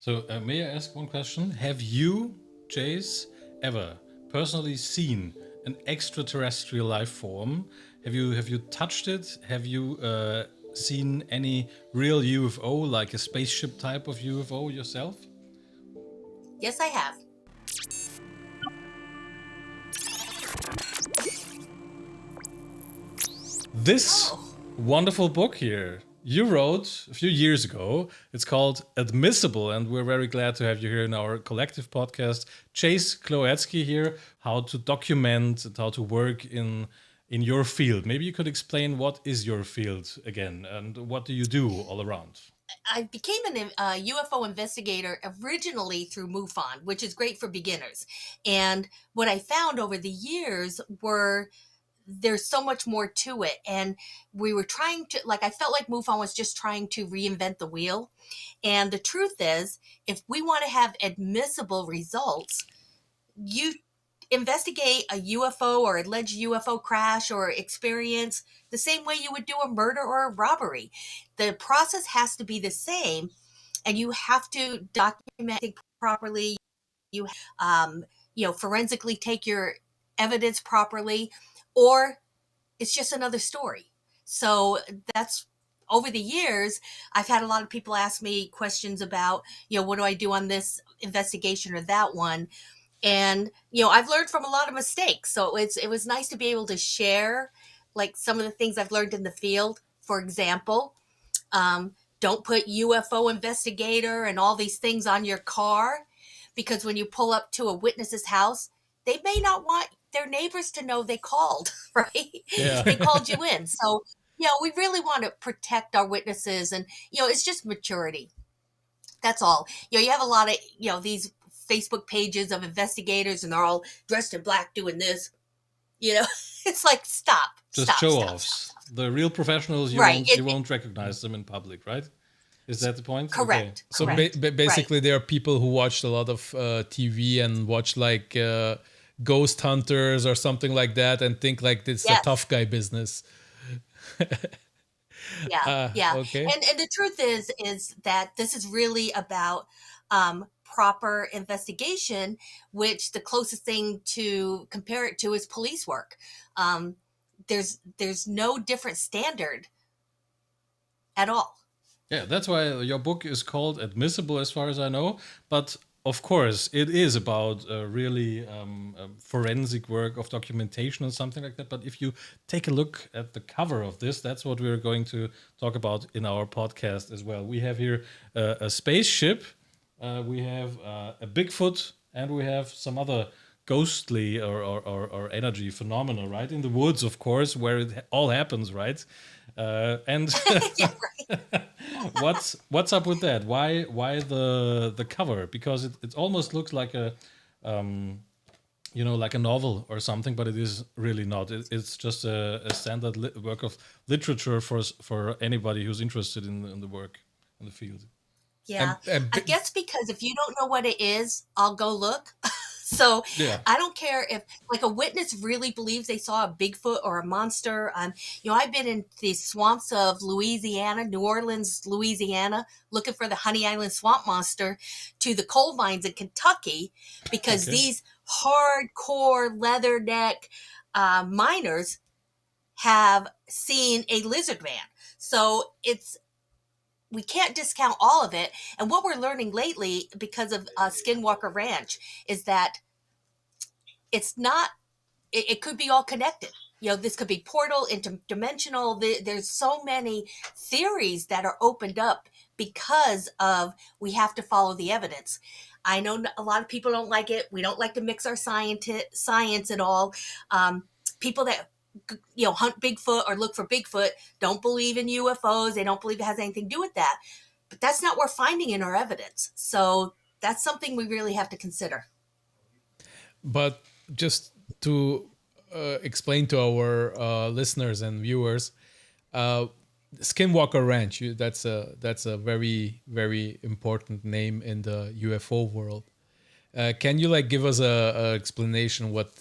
So, may I ask one question? Have you, Chase, ever personally seen an extraterrestrial life form? Have you touched it? Have you seen any real UFO, like a spaceship type of UFO yourself? Yes, I have. This Oh, wonderful book here you wrote a few years ago. It's called Admissible, and we're very glad to have you here in our collective podcast. Chase Kloetzke here, how to document and how to work in your field. Maybe you could explain what is your field again and what do you do all around? I became an UFO investigator originally through MUFON, which is great for beginners. And what I found over the years were there's so much more to it. And we were trying to, like, I felt like MUFON was just trying to reinvent the wheel. And the truth is, if we want to have admissible results, you investigate a UFO or alleged UFO crash or experience the same way you would do a murder or a robbery. The process has to be the same, and you have to document it properly. You, forensically take your evidence properly, or it's just another story. So that's over the years, I've had a lot of people ask me questions about, what do I do on this investigation or that one? And I've learned from a lot of mistakes, so it was nice to be able to share like some of the things I've learned in the field. For example, don't put UFO investigator and all these things on your car, because when you pull up to a witness's house, they may not want their neighbors to know they called, right? Yeah. They called you in. So we really want to protect our witnesses, and it's just maturity. That's all. You have a lot of, these Facebook pages of investigators, and they're all dressed in black doing this. You know, it's like, stop, Just stop, show stop, stop, offs. stop. The real professionals, you Right. won't you won't recognize them in public, right? Is that the point? Okay. Correct. So Correct. Right. basically, there are people who watched a lot of TV and watch like ghost hunters or something like that, and think like this is a Yes. tough guy business. Yeah. Yeah. Okay. And the truth is that this is really about proper investigation, which the closest thing to compare it to is police work. Um, there's no different standard at all. Yeah, that's why your book is called Admissible, as far as I know. But of course, it is about really forensic work of documentation or something like that. But if you take a look at the cover of this, that's what we're going to talk about in our podcast as well. We have here a spaceship, we have a Bigfoot, and we have some other ghostly or energy phenomena, right? In the woods, of course, where it all happens, right? And Yeah. what's up with that? Why the cover? Because it almost looks like a like a novel or something, but it is really not. It's just a standard work of literature for anybody who's interested in the work in the field. Yeah. And, and I bi- guess because if you don't know what it is, I'll go look. So Yeah. I don't care if, like, a witness really believes they saw a Bigfoot or a monster. I've been in the swamps of Louisiana, New Orleans, Louisiana, looking for the Honey Island swamp monster, to the coal mines in Kentucky, because Okay. these hardcore leatherneck miners have seen a lizard man. So we can't discount all of it. And what we're learning lately, because of Skinwalker Ranch, is that it's not. It could be all connected. This could be portal, interdimensional. There's so many theories that are opened up because of we have to follow the evidence. I know a lot of people don't like it. We don't like to mix our science and all. People that hunt Bigfoot or look for Bigfoot don't believe in UFOs. They don't believe it has anything to do with that. But that's not what we're finding in our evidence. So that's something we really have to consider. but just to explain to our listeners and viewers, uh, Skinwalker Ranch. That's a very very important name in the UFO world. Can you like give us a explanation what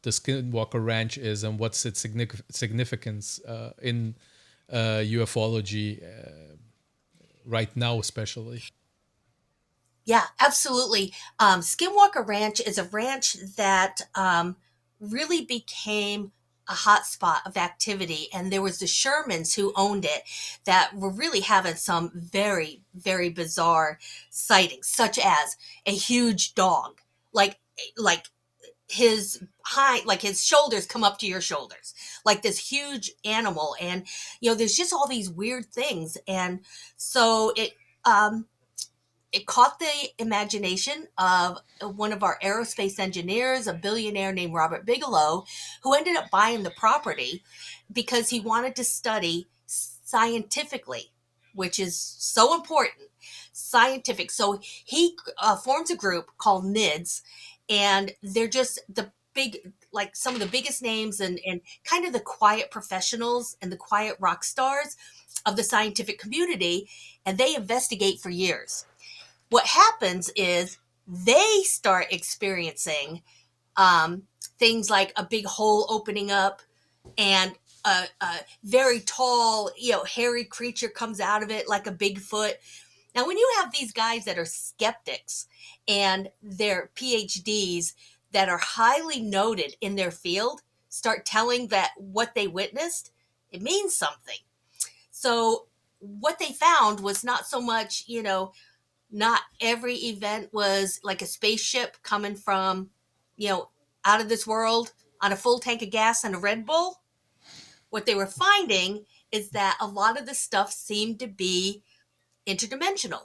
the Skinwalker Ranch is and what's its significance in ufology right now, especially? Yeah, absolutely. Skinwalker Ranch is a ranch that really became a hotspot of activity, and there was the Shermans who owned it that were really having some very, very bizarre sightings, such as a huge dog, like his shoulders come up to your shoulders, like this huge animal, and there's just all these weird things, and so it caught the imagination of one of our aerospace engineers, a billionaire named Robert Bigelow, who ended up buying the property because he wanted to study scientifically, which is so important. Scientific. So he forms a group called NIDS, and they're just the big, like some of the biggest names and kind of the quiet professionals and the quiet rock stars of the scientific community, and they investigate for years. What happens is they start experiencing things like a big hole opening up and a very tall, hairy creature comes out of it like a Bigfoot. Now, when you have these guys that are skeptics and they're PhDs that are highly noted in their field start telling that what they witnessed, it means something. So what they found was not so much, not every event was like a spaceship coming from, out of this world on a full tank of gas and a Red Bull. What they were finding is that a lot of the stuff seemed to be interdimensional.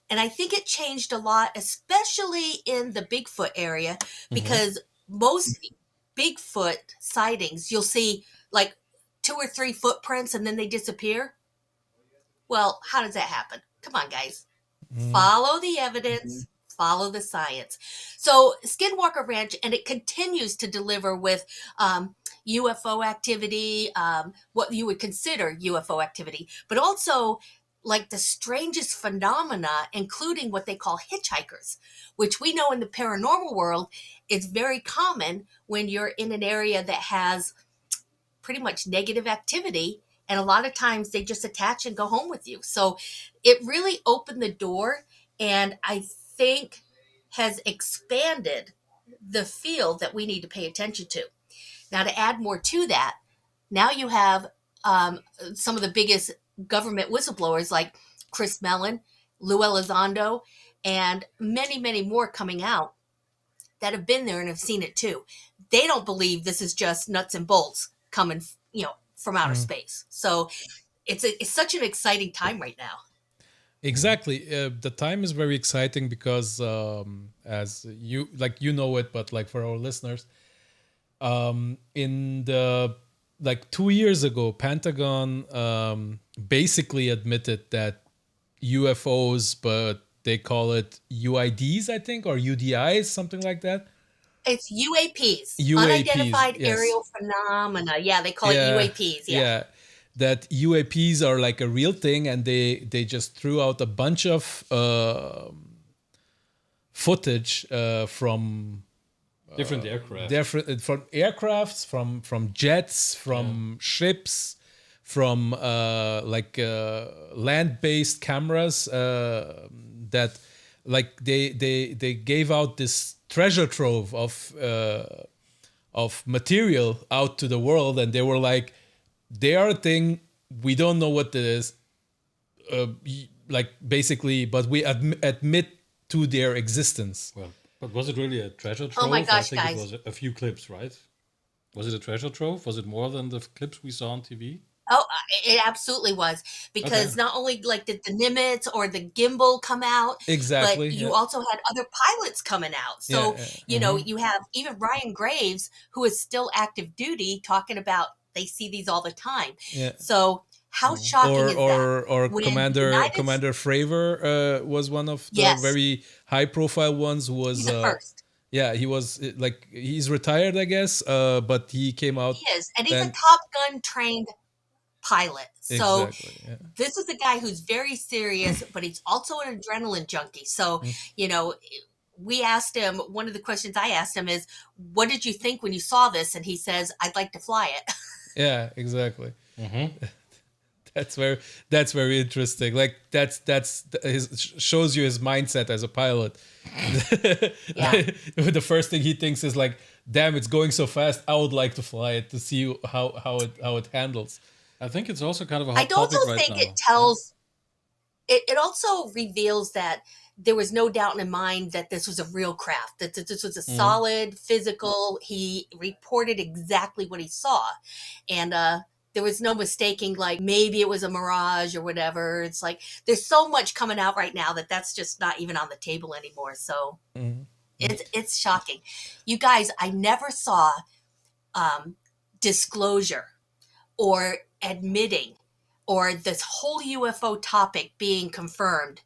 And I think it changed a lot, especially in the Bigfoot area, Mm-hmm. because most Bigfoot sightings, you'll see like 2 or 3 footprints and then they disappear. Well, how does that happen? Come on, guys. Mm. Follow the evidence, follow the science. So Skinwalker Ranch, and it continues to deliver with UFO activity, what you would consider UFO activity, but also like the strangest phenomena, including what they call hitchhikers, which we know in the paranormal world is very common when you're in an area that has pretty much negative activity. And a lot of times they just attach and go home with you. So it really opened the door, and I think has expanded the field that we need to pay attention to. Now, to add more to that, now you have some of the biggest government whistleblowers like Chris Mellon, Lou Elizondo, and many, many more coming out that have been there and have seen it too. They don't believe this is just nuts and bolts coming, from outer Mm. space. So it's such an exciting time right now. Exactly. The time is very exciting because, as you know it, but like for our listeners, in the like 2 years ago, Pentagon basically admitted that UFOs, but they call it UIDs, I think, or UDIs, something like that. It's UAPs, UAPs, unidentified yes. aerial phenomena. Yeah, they call it Yeah, UAPs. Yeah. yeah. That UAPs are like a real thing, and they just threw out a bunch of footage from Different aircraft. from aircrafts, from jets, from ships, from land-based cameras that like they gave out this treasure trove of material out to the world, and they were like, they are a thing, we don't know what it is, like basically, but we admit to their existence. Well, but was it really a treasure trove? Oh my I gosh, think it guys. was a few clips, right? Was it a treasure trove? Was it more than the clips we saw on TV? Oh, it absolutely was, Okay. because not only like did the Nimitz or the gimbal come out, but Exactly. you Yeah. also had other pilots coming out. So, Yeah. Mm-hmm. you have even Ryan Graves, who is still active duty, talking about they see these all the time. Yeah. So, how Mm-hmm. shocking Or is that? When the United Commander Fravor was one of the Yes, very high profile ones. Who was he's a first. yeah, he was like, he's retired, I guess, but he came out He is, and he's a and Top Gun trained pilot. So exactly. Yeah. this is a guy who's very serious, but he's also an adrenaline junkie. So, Mm. you know, we asked him, one of the questions I asked him is, what did you think when you saw this? And he says, I'd like to fly it. Yeah, exactly. Mm-hmm. That's very interesting. Like that's shows you his mindset as a pilot. Yeah. The first thing he thinks is like, "Damn, it's going so fast. I would like to fly it to see how it handles." I think it's also kind of a I hot also topic right think it now. tells it also reveals that there was no doubt in mind that this was a real craft, that this was a solid physical. He reported exactly what he saw. And there was no mistaking, like maybe it was a mirage or whatever. It's like there's so much coming out right now that that's just not even on the table anymore. So it's shocking. You guys, I never saw disclosure or admitting or this whole UFO topic being confirmed,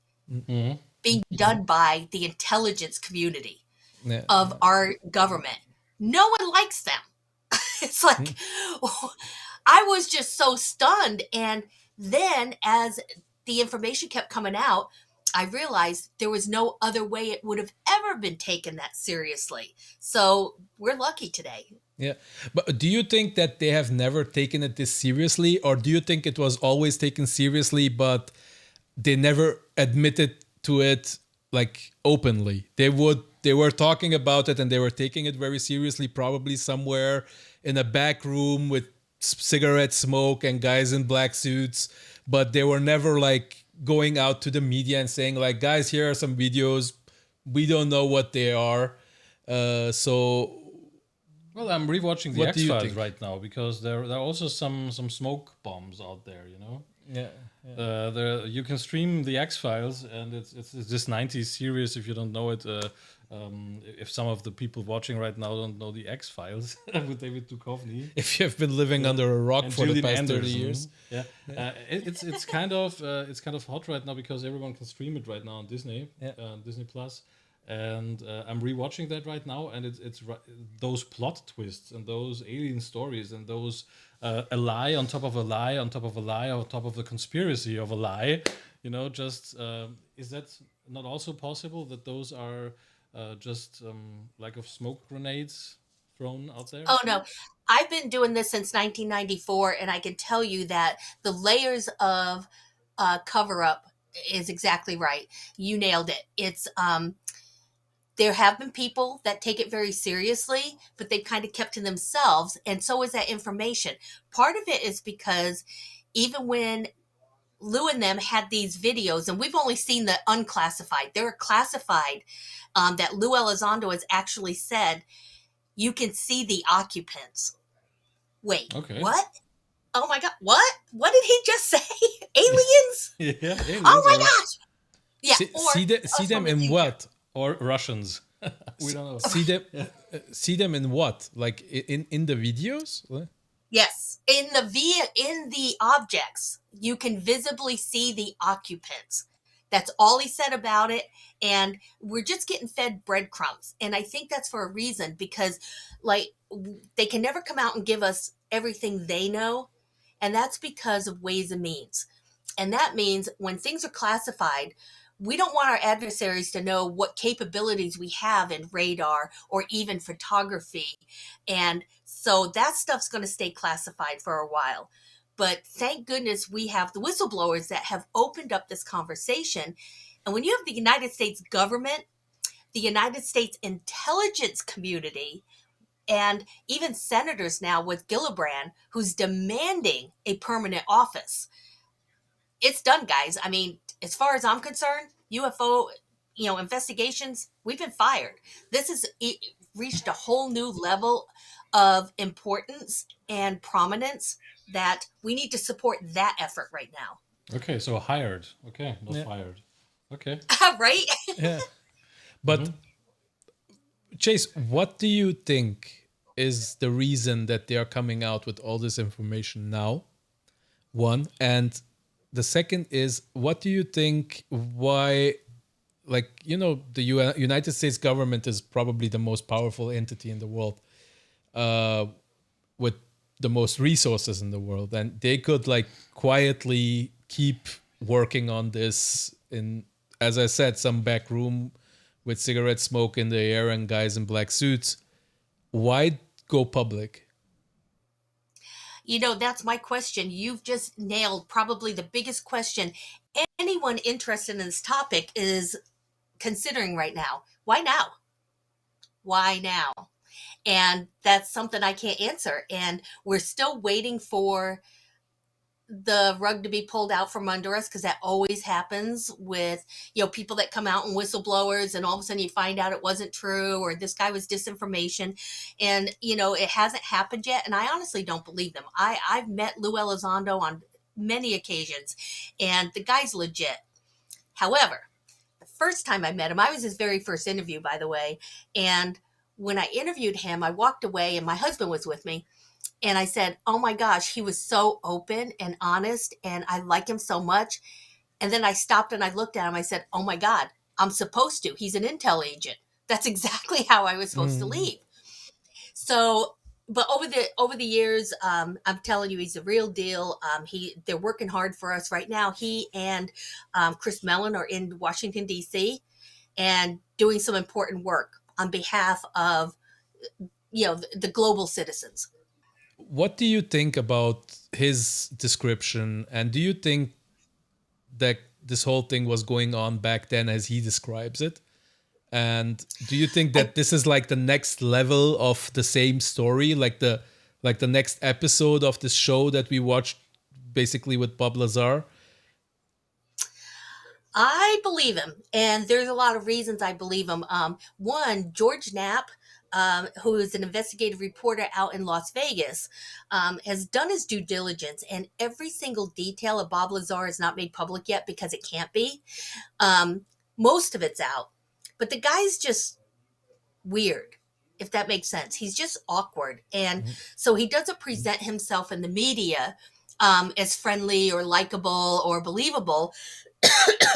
being done by the intelligence community Yeah. of our government. No one likes them. It's like, I was just so stunned. And then as the information kept coming out, I realized there was no other way it would have ever been taken that seriously. So we're lucky today. Yeah. But do you think that they have never taken it this seriously, or do you think it was always taken seriously, but they never admitted to it like openly? They were talking about it and they were taking it very seriously, probably somewhere in a back room with cigarette smoke and guys in black suits, but they were never like going out to the media and saying like, guys, here are some videos. We don't know what they are. So Well, I'm rewatching the What do you X-Files think? right now because there are also some smoke bombs out there, you know. yeah. You can stream the X-Files, and it's this '90s series. If you don't know it, if some of the people watching right now don't know the X-Files with David Duchovny If you have been living under a rock and for the Gillian past 30 Anderson. years. Yeah, it's kind of hot right now because everyone can stream it right now on Disney, Disney Plus, and I'm rewatching that right now, and it's those plot twists and those alien stories and those a lie on top of a lie on top of a lie on top of the conspiracy of a lie, you know. Just is that not also possible that those are just like of smoke grenades thrown out there? Oh no, I've been doing this since 1994, and I can tell you that the layers of cover up is exactly right. You nailed it. It's there have been people that take it very seriously, but they've kind of kept to themselves, and so is that information. Part of it is because even when Lou and them had these videos, and we've only seen the unclassified, they're classified, that Lou Elizondo has actually said you can see the occupants. Wait, Okay. what? Oh my God, what? What did he just say? Aliens? Yeah, aliens Oh my or, gosh! Yeah, See us them from the in future. what? or Russians. We don't know. See them in what? Like in the videos? What? Yes, in the objects, you can visibly see the occupants. That's all he said about it, and we're just getting fed breadcrumbs. And I think that's for a reason because, like, they can never come out and give us everything they know, and that's because of ways and means. And that means when things are classified, we don't want our adversaries to know what capabilities we have in radar or even photography. And so that stuff's going to stay classified for a while. But thank goodness we have the whistleblowers that have opened up this conversation. And when you have the United States government, the United States intelligence community, and even senators now with Gillibrand, who's demanding a permanent office, it's done, guys. I mean, as far as I'm concerned, UFO, investigations, we've been fired. This has reached a whole new level of importance and prominence that we need to support that effort right now. Okay, so hired. Okay, not Yeah. fired. Okay. Right? Yeah. But Chase, what do you think is the reason that they are coming out with all this information now? One. And the second is, what do you think why, like, the United States government is probably the most powerful entity in the world, with the most resources in the world, and they could like quietly keep working on this in, as I said, some back room with cigarette smoke in the air and guys in black suits. Why go public? That's my question. You've just nailed probably the biggest question anyone interested in this topic is considering right now. Why now? Why now? And that's something I can't answer. And we're still waiting for the rug to be pulled out from under us, because that always happens with people that come out and whistleblowers, and all of a sudden you find out it wasn't true, or this guy was disinformation, and it hasn't happened yet. And I honestly don't believe them. I've met Lou Elizondo on many occasions, and the guy's legit. However, the first time I met him, I was his very first interview, by the way, and when I interviewed him, I walked away and my husband was with me. And I said, oh my gosh, he was so open and honest, and I like him so much. And then I stopped and I looked at him. I said, oh my God, I'm supposed to. He's an intel agent. That's exactly how I was supposed to leave. So, but over the years, I'm telling you, he's a real deal. They're working hard for us right now. He and Chris Mellon are in Washington, D.C., and doing some important work on behalf of the global citizens. What do you think about his description? And do you think that this whole thing was going on back then as he describes it? And do you think that this is like the next level of the same story, like the next episode of this show that we watched basically with Bob Lazar? I believe him, and there's a lot of reasons I believe him. One, George Knapp, who is an investigative reporter out in Las Vegas, has done his due diligence, and every single detail of Bob Lazar is not made public yet because it can't be. Most of it's out, but the guy's just weird, if that makes sense. He's just awkward, and so he doesn't present himself in the media as friendly or likable or believable.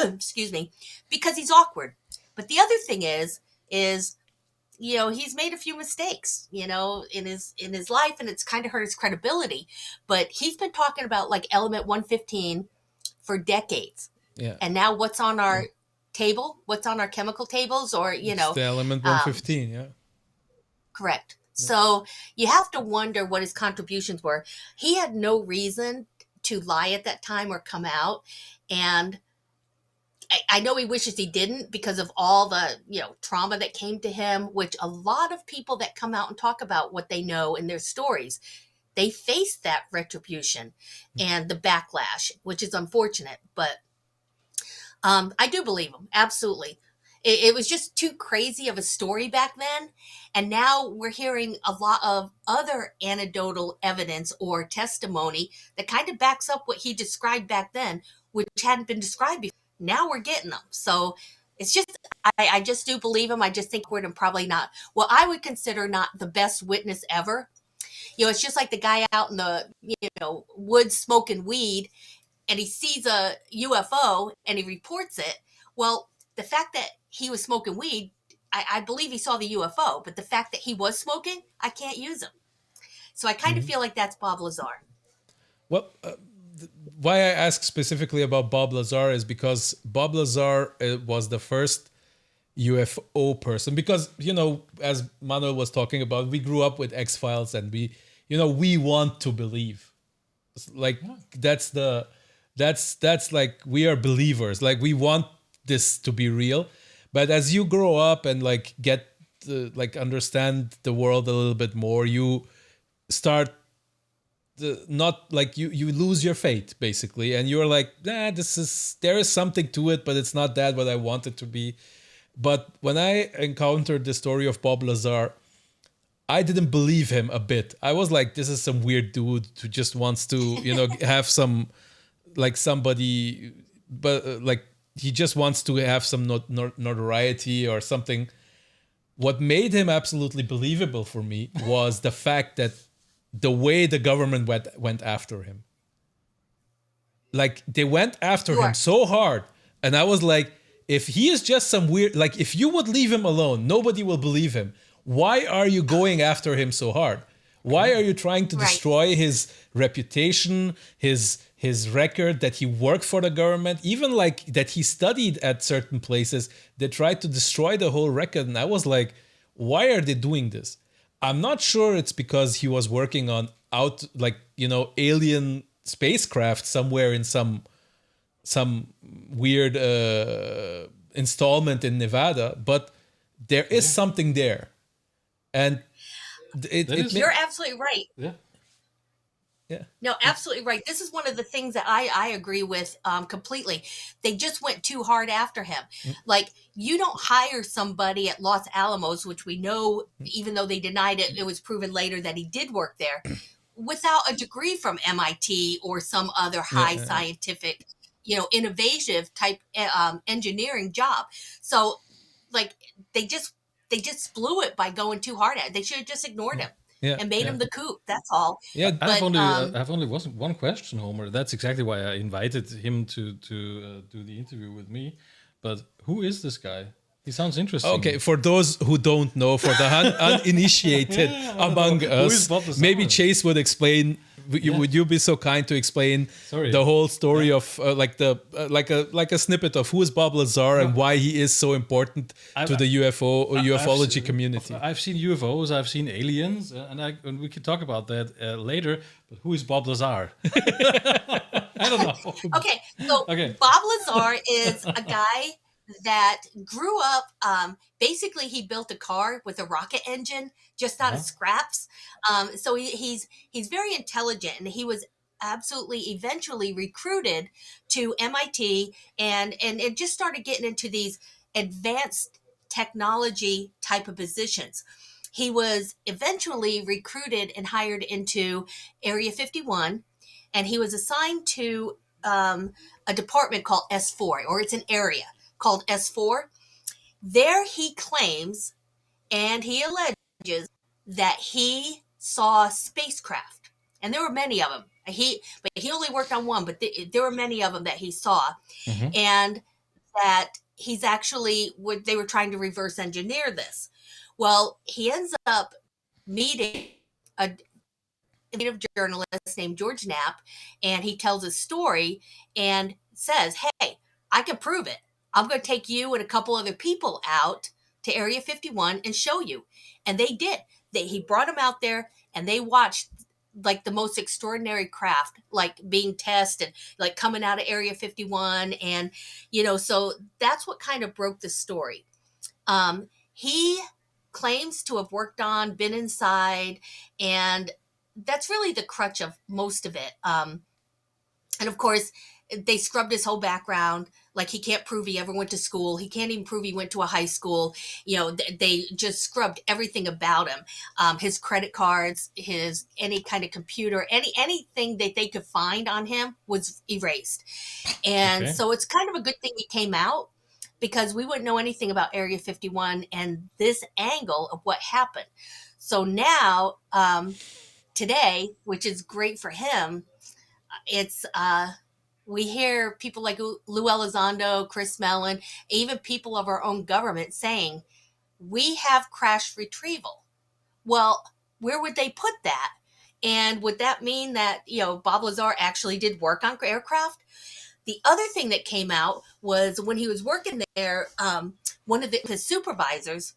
Excuse me, because he's awkward. But the other thing is he's made a few mistakes, in his life, and it's kind of hurt his credibility. But he's been talking about like element 115 for decades. Yeah. And now what's on our table? What's on our chemical tables? Or, It's the element 115, yeah. Correct. Yeah. So you have to wonder what his contributions were. He had no reason to lie at that time or come out. And I know he wishes he didn't, because of all the, trauma that came to him, which a lot of people that come out and talk about what they know in their stories, they face that retribution and the backlash, which is unfortunate. But I do believe him. Absolutely. It was just too crazy of a story back then. And now we're hearing a lot of other anecdotal evidence or testimony that kind of backs up what he described back then, which hadn't been described before. Now we're getting them. So it's just, I just do believe him. I just think we're probably not, well, I would consider not the best witness ever. It's just like the guy out in the, woods smoking weed, and he sees a UFO and he reports it. Well, the fact that he was smoking weed, I believe he saw the UFO, but the fact that he was smoking, I can't use him. So I kind of feel like that's Bob Lazar. Well, why I ask specifically about Bob Lazar is because Bob Lazar was the first UFO person. Because, as Manuel was talking about, we grew up with X-Files, and we want to believe. Like, that's like, we are believers. Like, we want this to be real. But as you grow up and like get understand the world a little bit more, you start not like you lose your faith, basically, and you're like, there is something to it, but it's not that what I want it to be. But when I encountered the story of Bob Lazar, I didn't believe him a bit. I was like, this is some weird dude who just wants to have some like somebody, but like he just wants to have some notoriety or something. What made him absolutely believable for me was the fact that the way the government went after him. Like, they went after him so hard. And I was like, if he is just some weird, like, if you would leave him alone, nobody will believe him. Why are you going after him so hard? Why are you trying to destroy his reputation, his record, that he worked for the government, even like that he studied at certain places? They tried to destroy the whole record. And I was like, why are they doing this? I'm not sure it's because he was working on out, like, alien spacecraft somewhere in some weird installment in Nevada, but there is something there, and You're absolutely right. Yeah. yeah. No, absolutely right. This is one of the things that I agree with completely. They just went too hard after him. Like, you don't hire somebody at Los Alamos, which we know, even though they denied it, it was proven later that he did work there, without a degree from MIT or some other high scientific, innovative type engineering job. So, like, they just blew it by going too hard at it. They should have just ignored him. Yeah, And made him the coup. That's all. Yeah, I have But, only one question, Homer. That's exactly why I invited him to do the interview with me. But who is this guy? He sounds interesting. Okay, for those who don't know, for the uninitiated among is us, Bob Lazar? maybe Chase would explain. Would you be so kind to explain Sorry. the whole story of like a snippet of who is Bob Lazar and why he is so important to the UFO or ufology community? I've seen UFOs, I've seen aliens, and we can talk about that later. But who is Bob Lazar? I don't know. okay, so Okay. Bob Lazar is a guy that grew up. Basically, he built a car with a rocket engine just out of scraps. So he's very intelligent, and he was absolutely eventually recruited to MIT, and it just started getting into these advanced technology type of positions. He was eventually recruited and hired into Area 51, and he was assigned to a department called S4, or it's an area called S4. There he claims and he alleges that he saw spacecraft, and there were many of them. But he only worked on one, but there were many of them that he saw, and that he's actually they were trying to reverse engineer this. Well, he ends up meeting a journalist named George Knapp, and he tells his story and says, "Hey, I can prove it. I'm going to take you and a couple other people out to Area 51 and show you." And they did. He brought them out there, and they watched like the most extraordinary craft, like being tested, like coming out of Area 51. And, so that's what kind of broke the story. He claims to have worked on, been inside, and that's really the crutch of most of it. And of course, they scrubbed his whole background. Like, he can't prove he ever went to school. He can't even prove he went to a high school. They just scrubbed everything about him. His credit cards, any kind of computer, anything that they could find on him was erased. And so it's kind of a good thing he came out, because we wouldn't know anything about Area 51 and this angle of what happened. So now, today, which is great for him, it's we hear people like Lou Elizondo, Chris Mellon, even people of our own government saying, we have crash retrieval. Well, where would they put that? And would that mean that, Bob Lazar actually did work on aircraft? The other thing that came out was when he was working there, one of his supervisors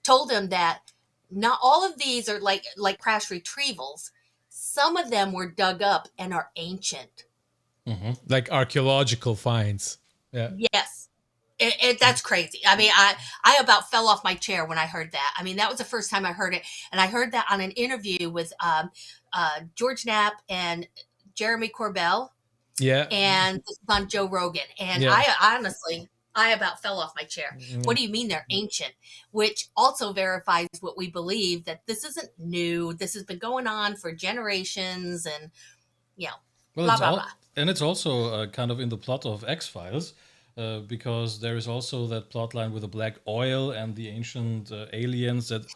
told him that not all of these are like crash retrievals. Some of them were dug up and are ancient. Like archaeological finds. Yeah. Yes. That's crazy. I mean, I about fell off my chair when I heard that. I mean, that was the first time I heard it. And I heard that on an interview with George Knapp and Jeremy Corbell. Yeah. And this is on Joe Rogan. And Yeah. I about fell off my chair. What do you mean they're ancient? Which also verifies what we believe, that this isn't new. This has been going on for generations, and, Well, blah, blah, blah. And it's also kind of in the plot of X-Files, because there is also that plot line with the black oil and the ancient aliens that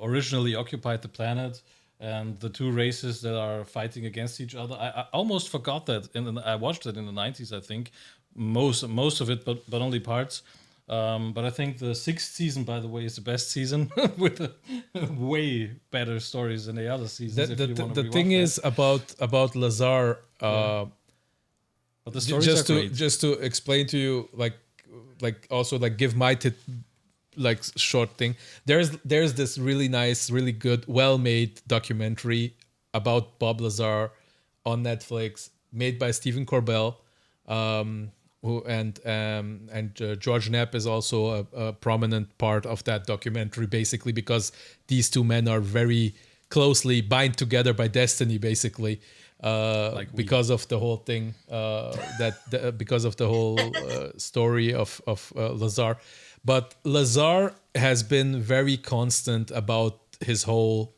originally occupied the planet, and the two races that are fighting against each other. I almost forgot that, and I watched it in the 90s, I think, most of it, but only parts. But I think the 6th season, by the way, is the best season with way better stories than the other seasons. The thing is about Lazar. But the stories just are to great. just to explain to you, like also like give my short thing. There's this really nice, really good, well-made documentary about Bob Lazar on Netflix, made by Stephen Corbell, who and George Knapp is also a prominent part of that documentary, basically because these two men are very closely bind together by destiny, basically, because of the whole thing, because of the whole story of Lazar. But Lazar has been very constant about his whole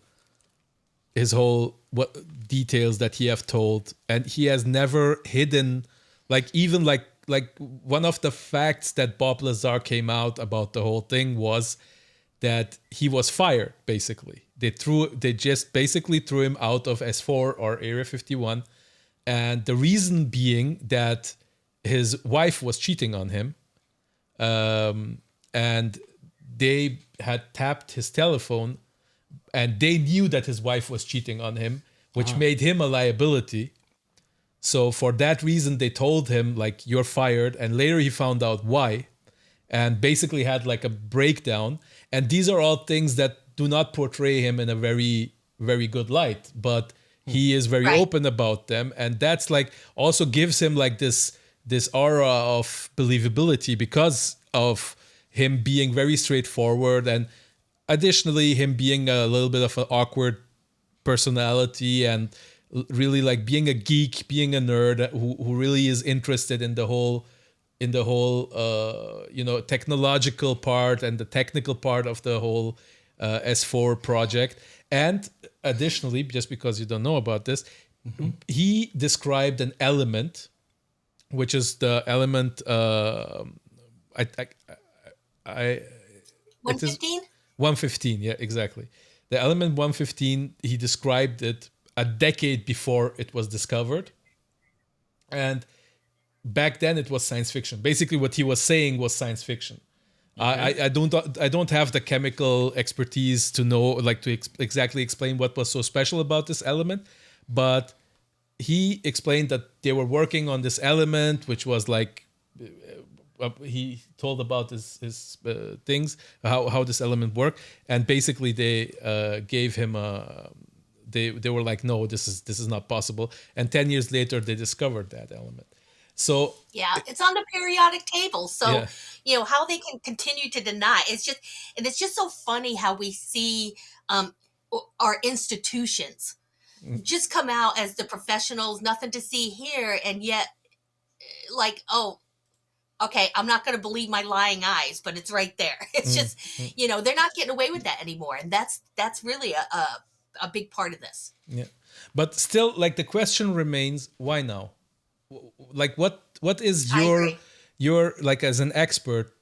what details that he have told, and he has never hidden, like even like one of the facts that Bob Lazar came out about the whole thing was that he was fired. Basically, they just basically threw him out of S4 or Area 51, and the reason being that his wife was cheating on him, and they had tapped his telephone, and they knew that his wife was cheating on him, which made him a liability. So for that reason, they told him, like, you're fired. And later he found out why, and basically had like a breakdown. And these are all things that do not portray him in a very, very good light, but he is very open about them. And that's like also gives him like this aura of believability because of him being very straightforward, and additionally him being a little bit of an awkward personality, and really like being a geek, being a nerd who really is interested in the whole technological part and the technical part of the whole S4 project. And additionally, just because you don't know about this, he described an element, which is the element 115? 115, yeah, exactly. The element 115, he described it a decade before it was discovered. And back then it was science fiction. Basically what he was saying was science fiction. Okay. I don't have the chemical expertise to know, like, to exactly explain what was so special about this element, but he explained that they were working on this element, which was like, he told about his things, how this element worked, and basically they gave him they were like, no, this is not possible, and 10 years later they discovered that element. So yeah, it's on the periodic table. So yeah. how they can continue to deny, it's just so funny how we see our institutions just come out as the professionals, nothing to see here, and yet, like, oh, okay, I'm not going to believe my lying eyes, but it's right there. It's just, they're not getting away with that anymore, and that's really a big part of this. Yeah, but still, like, the question remains: why now? Like, what is your like, as an expert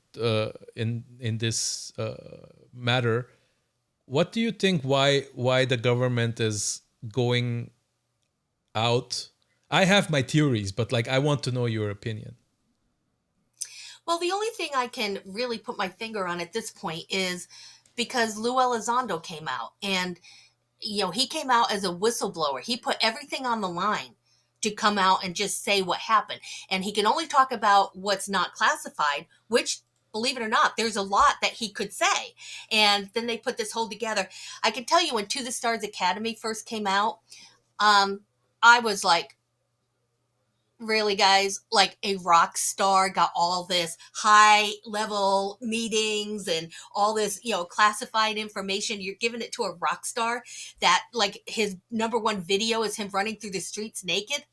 in this matter? What do you think? Why the government is going out? I have my theories, but like, I want to know your opinion. Well, the only thing I can really put my finger on at this point is because Lou Elizondo came out, and he came out as a whistleblower. He put everything on the line to come out and just say what happened. And he can only talk about what's not classified, which, believe it or not, there's a lot that he could say. And then they put this whole together. I can tell you, when To the Stars Academy first came out, I was like, really, guys? Like, a rock star got all this high level meetings and all this, classified information. You're giving it to a rock star that, like, his number one video is him running through the streets naked.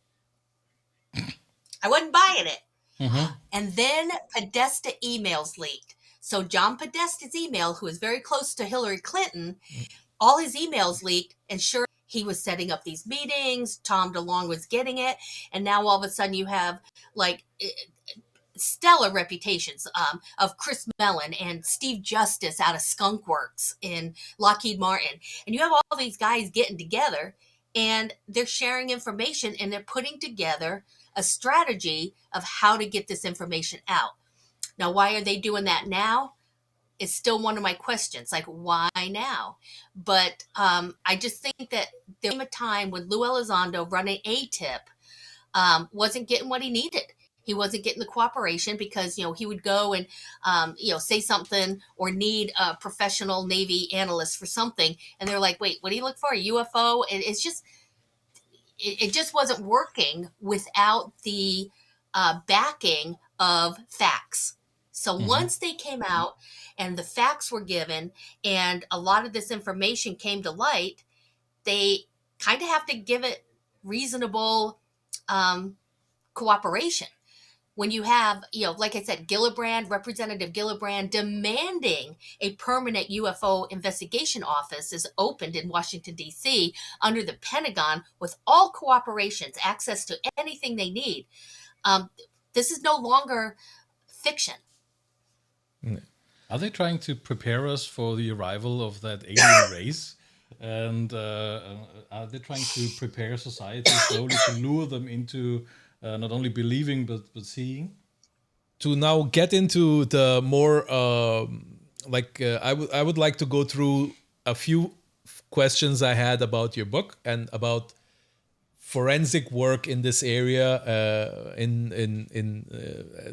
I wasn't buying it. Mm-hmm. And then Podesta emails leaked. So John Podesta's email, who is very close to Hillary Clinton, all his emails leaked, and sure, he was setting up these meetings. Tom DeLonge was getting it. And now all of a sudden you have, like, stellar reputations of Chris Mellon and Steve Justice out of Skunk Works in Lockheed Martin. And you have all these guys getting together, and they're sharing information, and they're putting together a strategy of how to get this information out. Now, why are they doing that now? It's still one of my questions, like, why now? But I just think that there came a time when Lou Elizondo, running ATIP, wasn't getting what he needed. He wasn't getting the cooperation because, he would go and, say something or need a professional Navy analyst for something. And they're like, wait, what do you look for? A UFO? And it's just, it just wasn't working without the backing of facts. So once they came out and the facts were given and a lot of this information came to light, they kind of have to give it reasonable um, cooperation. When you have, like I said, Representative Gillibrand demanding a permanent UFO investigation office is opened in Washington, D.C., under the Pentagon with all cooperations, access to anything they need. Um, this is no longer fiction. Are they trying to prepare us for the arrival of that alien race? And are they trying to prepare society slowly to lure them into not only believing but seeing? To now get into the more I would like to go through a few questions I had about your book and about forensic work in this area,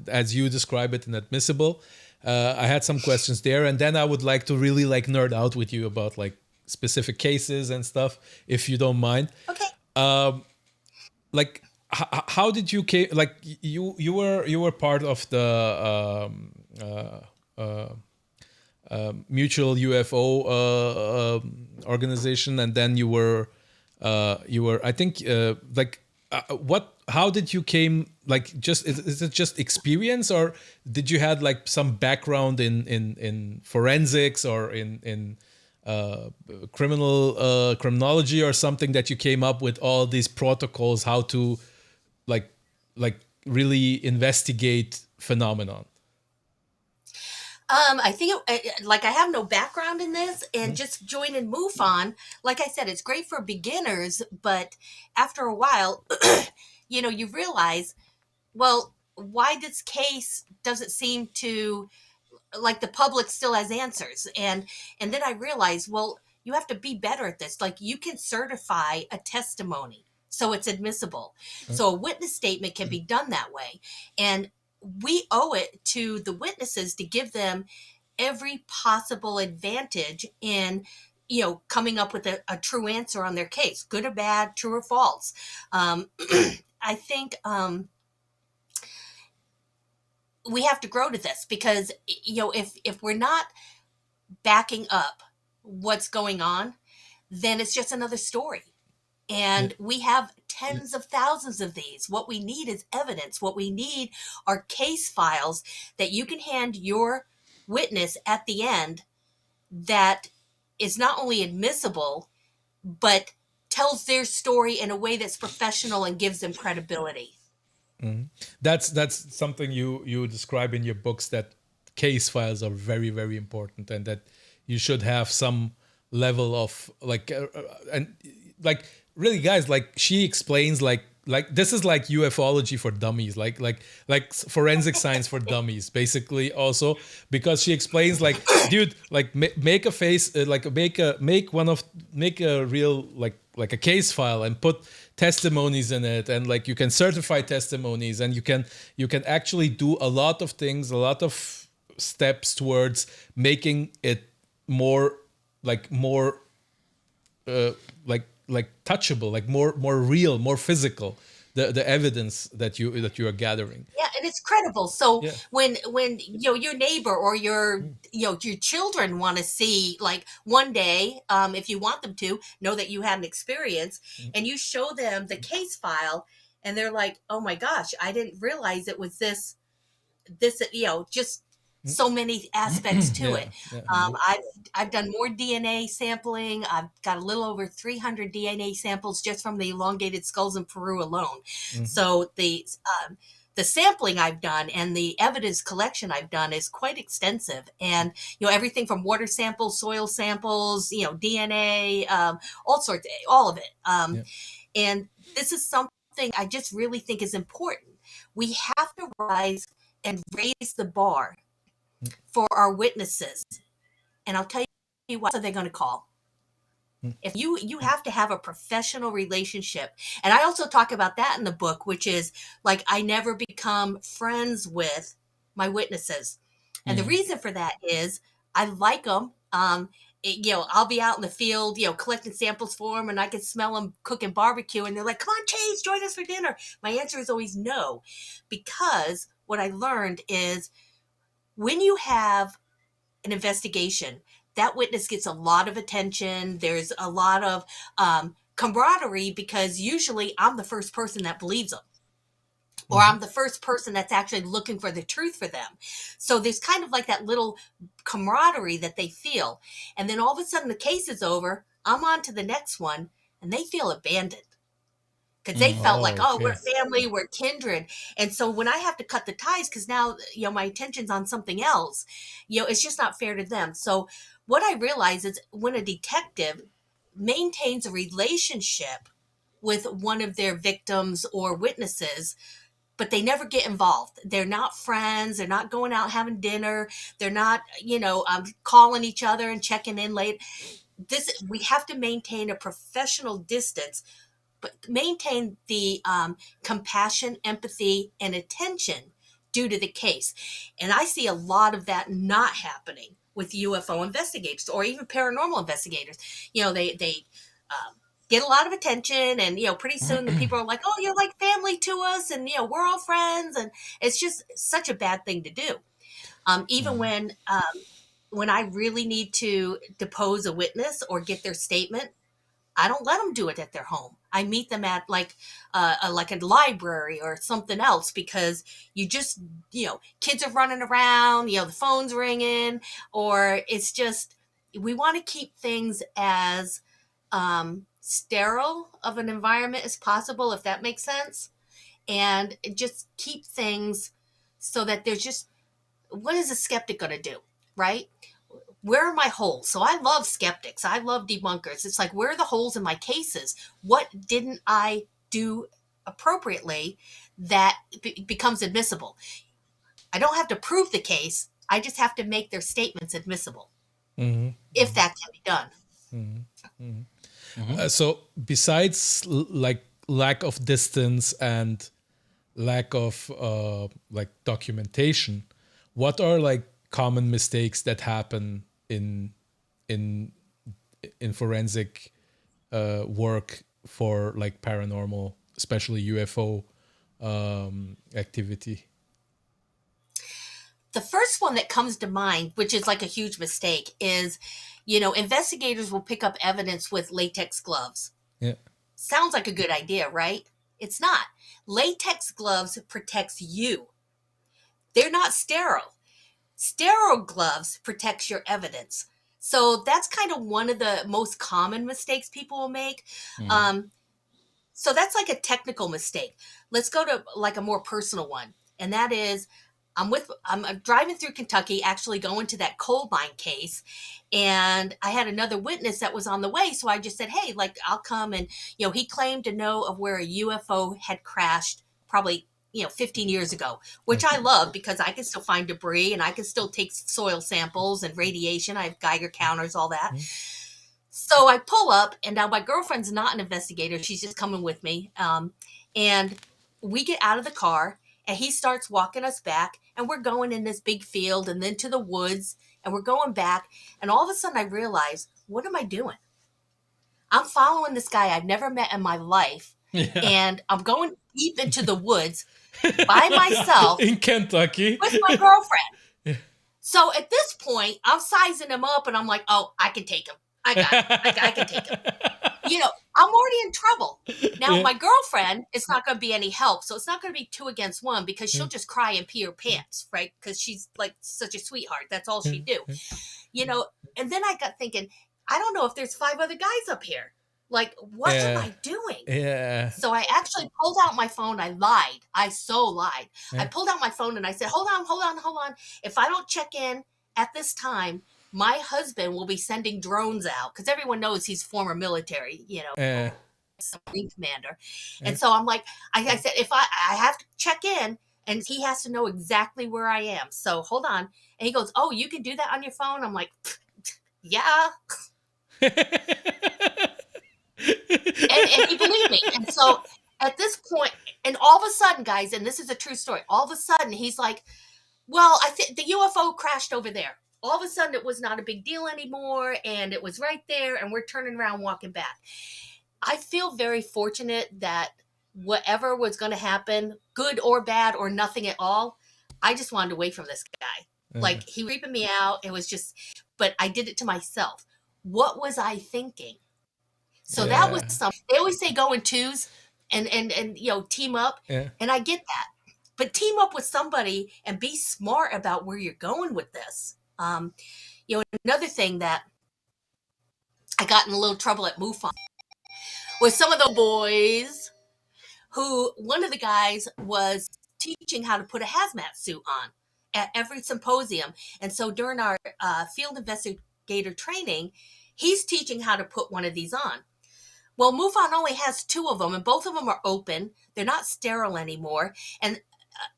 as you describe it, inadmissible. I had some questions there, and then I would like to really like nerd out with you about like specific cases and stuff, if you don't mind. Okay. Like, how did you like you were part of the mutual UFO organization, and then you were I think what, how did you came, like, just is it just experience, or did you had like some background in forensics or in criminology or something, that you came up with all these protocols how to like really investigate phenomenon? I think like I have no background in this, and just joining MUFON, like I said, it's great for beginners, but after a while, you realize, well, why this case doesn't seem to, like, the public still has answers. And then I realized, well, you have to be better at this. Like, you can certify a testimony so it's admissible. So a witness statement can be done that way. And we owe it to the witnesses to give them every possible advantage in coming up with a true answer on their case, good or bad, true or false. I think we have to grow to this, because if we're not backing up what's going on, then it's just another story. And we have tens of thousands of these. What we need is evidence. What we need are case files that you can hand your witness at the end, that is not only admissible, but tells their story in a way that's professional and gives them credibility. That's something you describe in your books, that case files are very, very important, and that you should have some level of and like, really, guys, like, she explains like this is like ufology for dummies, like forensic science for dummies, basically, also, because she explains like, dude, like, make a face, make a real like a case file and put testimonies in it, and like you can certify testimonies, and you can actually do a lot of things, a lot of steps towards making it more touchable, like more real, more physical, the evidence that you are gathering. Yeah, and it's credible. So Yeah. when your neighbor or your your children want to see, like, one day, if you want them to know that you had an experience, and you show them the case file, and they're like, oh my gosh, I didn't realize it was this, just so many aspects to it. I've done more DNA sampling. I've got a little over 300 DNA samples just from the elongated skulls in Peru alone. So the sampling I've done and the evidence collection I've done is quite extensive, and everything from water samples, soil samples, DNA, all sorts, all of it. And this is something I just really think is important. We have to rise and raise the bar for our witnesses. And I'll tell you what, so they're going to call. If you have to have a professional relationship. And I also talk about that in the book, which is like, I never become friends with my witnesses. And the reason for that is I like them. I'll be out in the field, collecting samples for them, and I can smell them cooking barbecue, and they're like, "Come on, Chase, join us for dinner." My answer is always no, because what I learned is when you have an investigation, that witness gets a lot of attention. There's a lot of camaraderie, because usually I'm the first person that believes them, or I'm the first person that's actually looking for the truth for them. So there's kind of like that little camaraderie that they feel. And then all of a sudden the case is over. I'm on to the next one, and they feel abandoned, because they felt like, oh, we're family, we're kindred. And so when I have to cut the ties, because now, my attention's on something else, it's just not fair to them. So what I realize is when a detective maintains a relationship with one of their victims or witnesses, but they never get involved. They're not friends. They're not going out having dinner. They're not, calling each other and checking in late. We have to maintain a professional distance, but maintain the compassion, empathy, and attention due to the case. And I see a lot of that not happening with UFO investigators or even paranormal investigators. They get a lot of attention, and pretty soon the people are like, "Oh, you're like family to us, and we're all friends," and it's just such a bad thing to do. Even when I really need to depose a witness or get their statement, I don't let them do it at their home. I meet them at like a library or something else, because kids are running around, the phone's ringing, or it's just, we want to keep things as sterile of an environment as possible, if that makes sense, and just keep things so that there's just, what is a skeptic going to do, right? Where are my holes? So I love skeptics. I love debunkers. It's like, where are the holes in my cases? What didn't I do appropriately that becomes admissible? I don't have to prove the case. I just have to make their statements admissible, if that can be done. So besides like lack of distance and lack of like documentation, what are like common mistakes that happen in forensic work for like paranormal, especially UFO activity? The first one that comes to mind, which is like a huge mistake, is, investigators will pick up evidence with latex gloves. Yeah. Sounds like a good idea, right? It's not. Latex gloves protects you. They're not sterile. Sterile gloves protects your evidence. So that's kind of one of the most common mistakes people will make. So that's like a technical mistake. Let's go to like a more personal one. And that is, I'm driving through Kentucky, actually going to that coal mine case. And I had another witness that was on the way. So I just said, hey, like, I'll come. And, he claimed to know of where a UFO had crashed probably, 15 years ago, which I love, because I can still find debris and I can still take soil samples and radiation. I have Geiger counters, all that. So I pull up, and now my girlfriend's not an investigator. She's just coming with me. And we get out of the car, and he starts walking us back, and we're going in this big field and then to the woods, and we're going back. And all of a sudden I realize, what am I doing? I'm following this guy I've never met in my life. Yeah. And I'm going deep into the woods by myself in Kentucky with my girlfriend. Yeah. So at this point, I'm sizing him up, and I'm like, oh, I can take him. I got it. I can take him. I'm already in trouble. Now, my girlfriend, it's not going to be any help. So it's not going to be 2 against 1, because she'll just cry and pee her pants, right? Because she's like such a sweetheart. That's all she do. And then I got thinking, I don't know if there's 5 other guys up here. Like, what am I doing? Yeah. So I actually pulled out my phone. I lied. I so lied. Yeah. I pulled out my phone and I said, hold on. If I don't check in at this time, my husband will be sending drones out, because everyone knows he's former military, Marine commander. And so I'm like, I said, if I have to check in, and he has to know exactly where I am. So hold on. And he goes, oh, you can do that on your phone? I'm like, yeah. and he believed me. And so at this point, and all of a sudden, guys, and this is a true story, all of a sudden he's like, well, I think the UFO crashed over there. all of a sudden it was not a big deal anymore, and it was right there, and we're turning around walking back. I feel very fortunate that whatever was going to happen, good or bad or nothing at all, I just wanted away from this guy. Like, he was creeping me out. It was just, but I did it to myself. What was I thinking? So that was something. They always say go in twos and team up. Yeah. And I get that. But team up with somebody and be smart about where you're going with this. Another thing that I got in a little trouble at MUFON was some of the boys who, one of the guys was teaching how to put a hazmat suit on at every symposium. And so during our field investigator training, he's teaching how to put one of these on. Well, MUFON only has 2 of them, and both of them are open. They're not sterile anymore. And,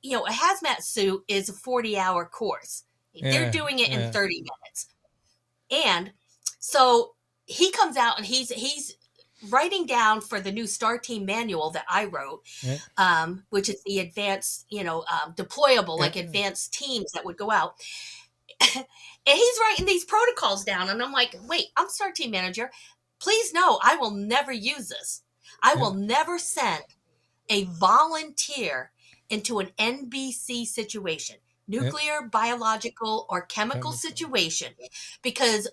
a hazmat suit is a 40-hour course. They're doing it in 30 minutes. And so he comes out and he's writing down for the new STAR team manual that I wrote, which is the advanced, deployable, like advanced teams that would go out. And he's writing these protocols down. And I'm like, wait, I'm STAR team manager. Please know, I will never use this. I will never send a volunteer into an NBC situation, nuclear, biological, or chemical situation, because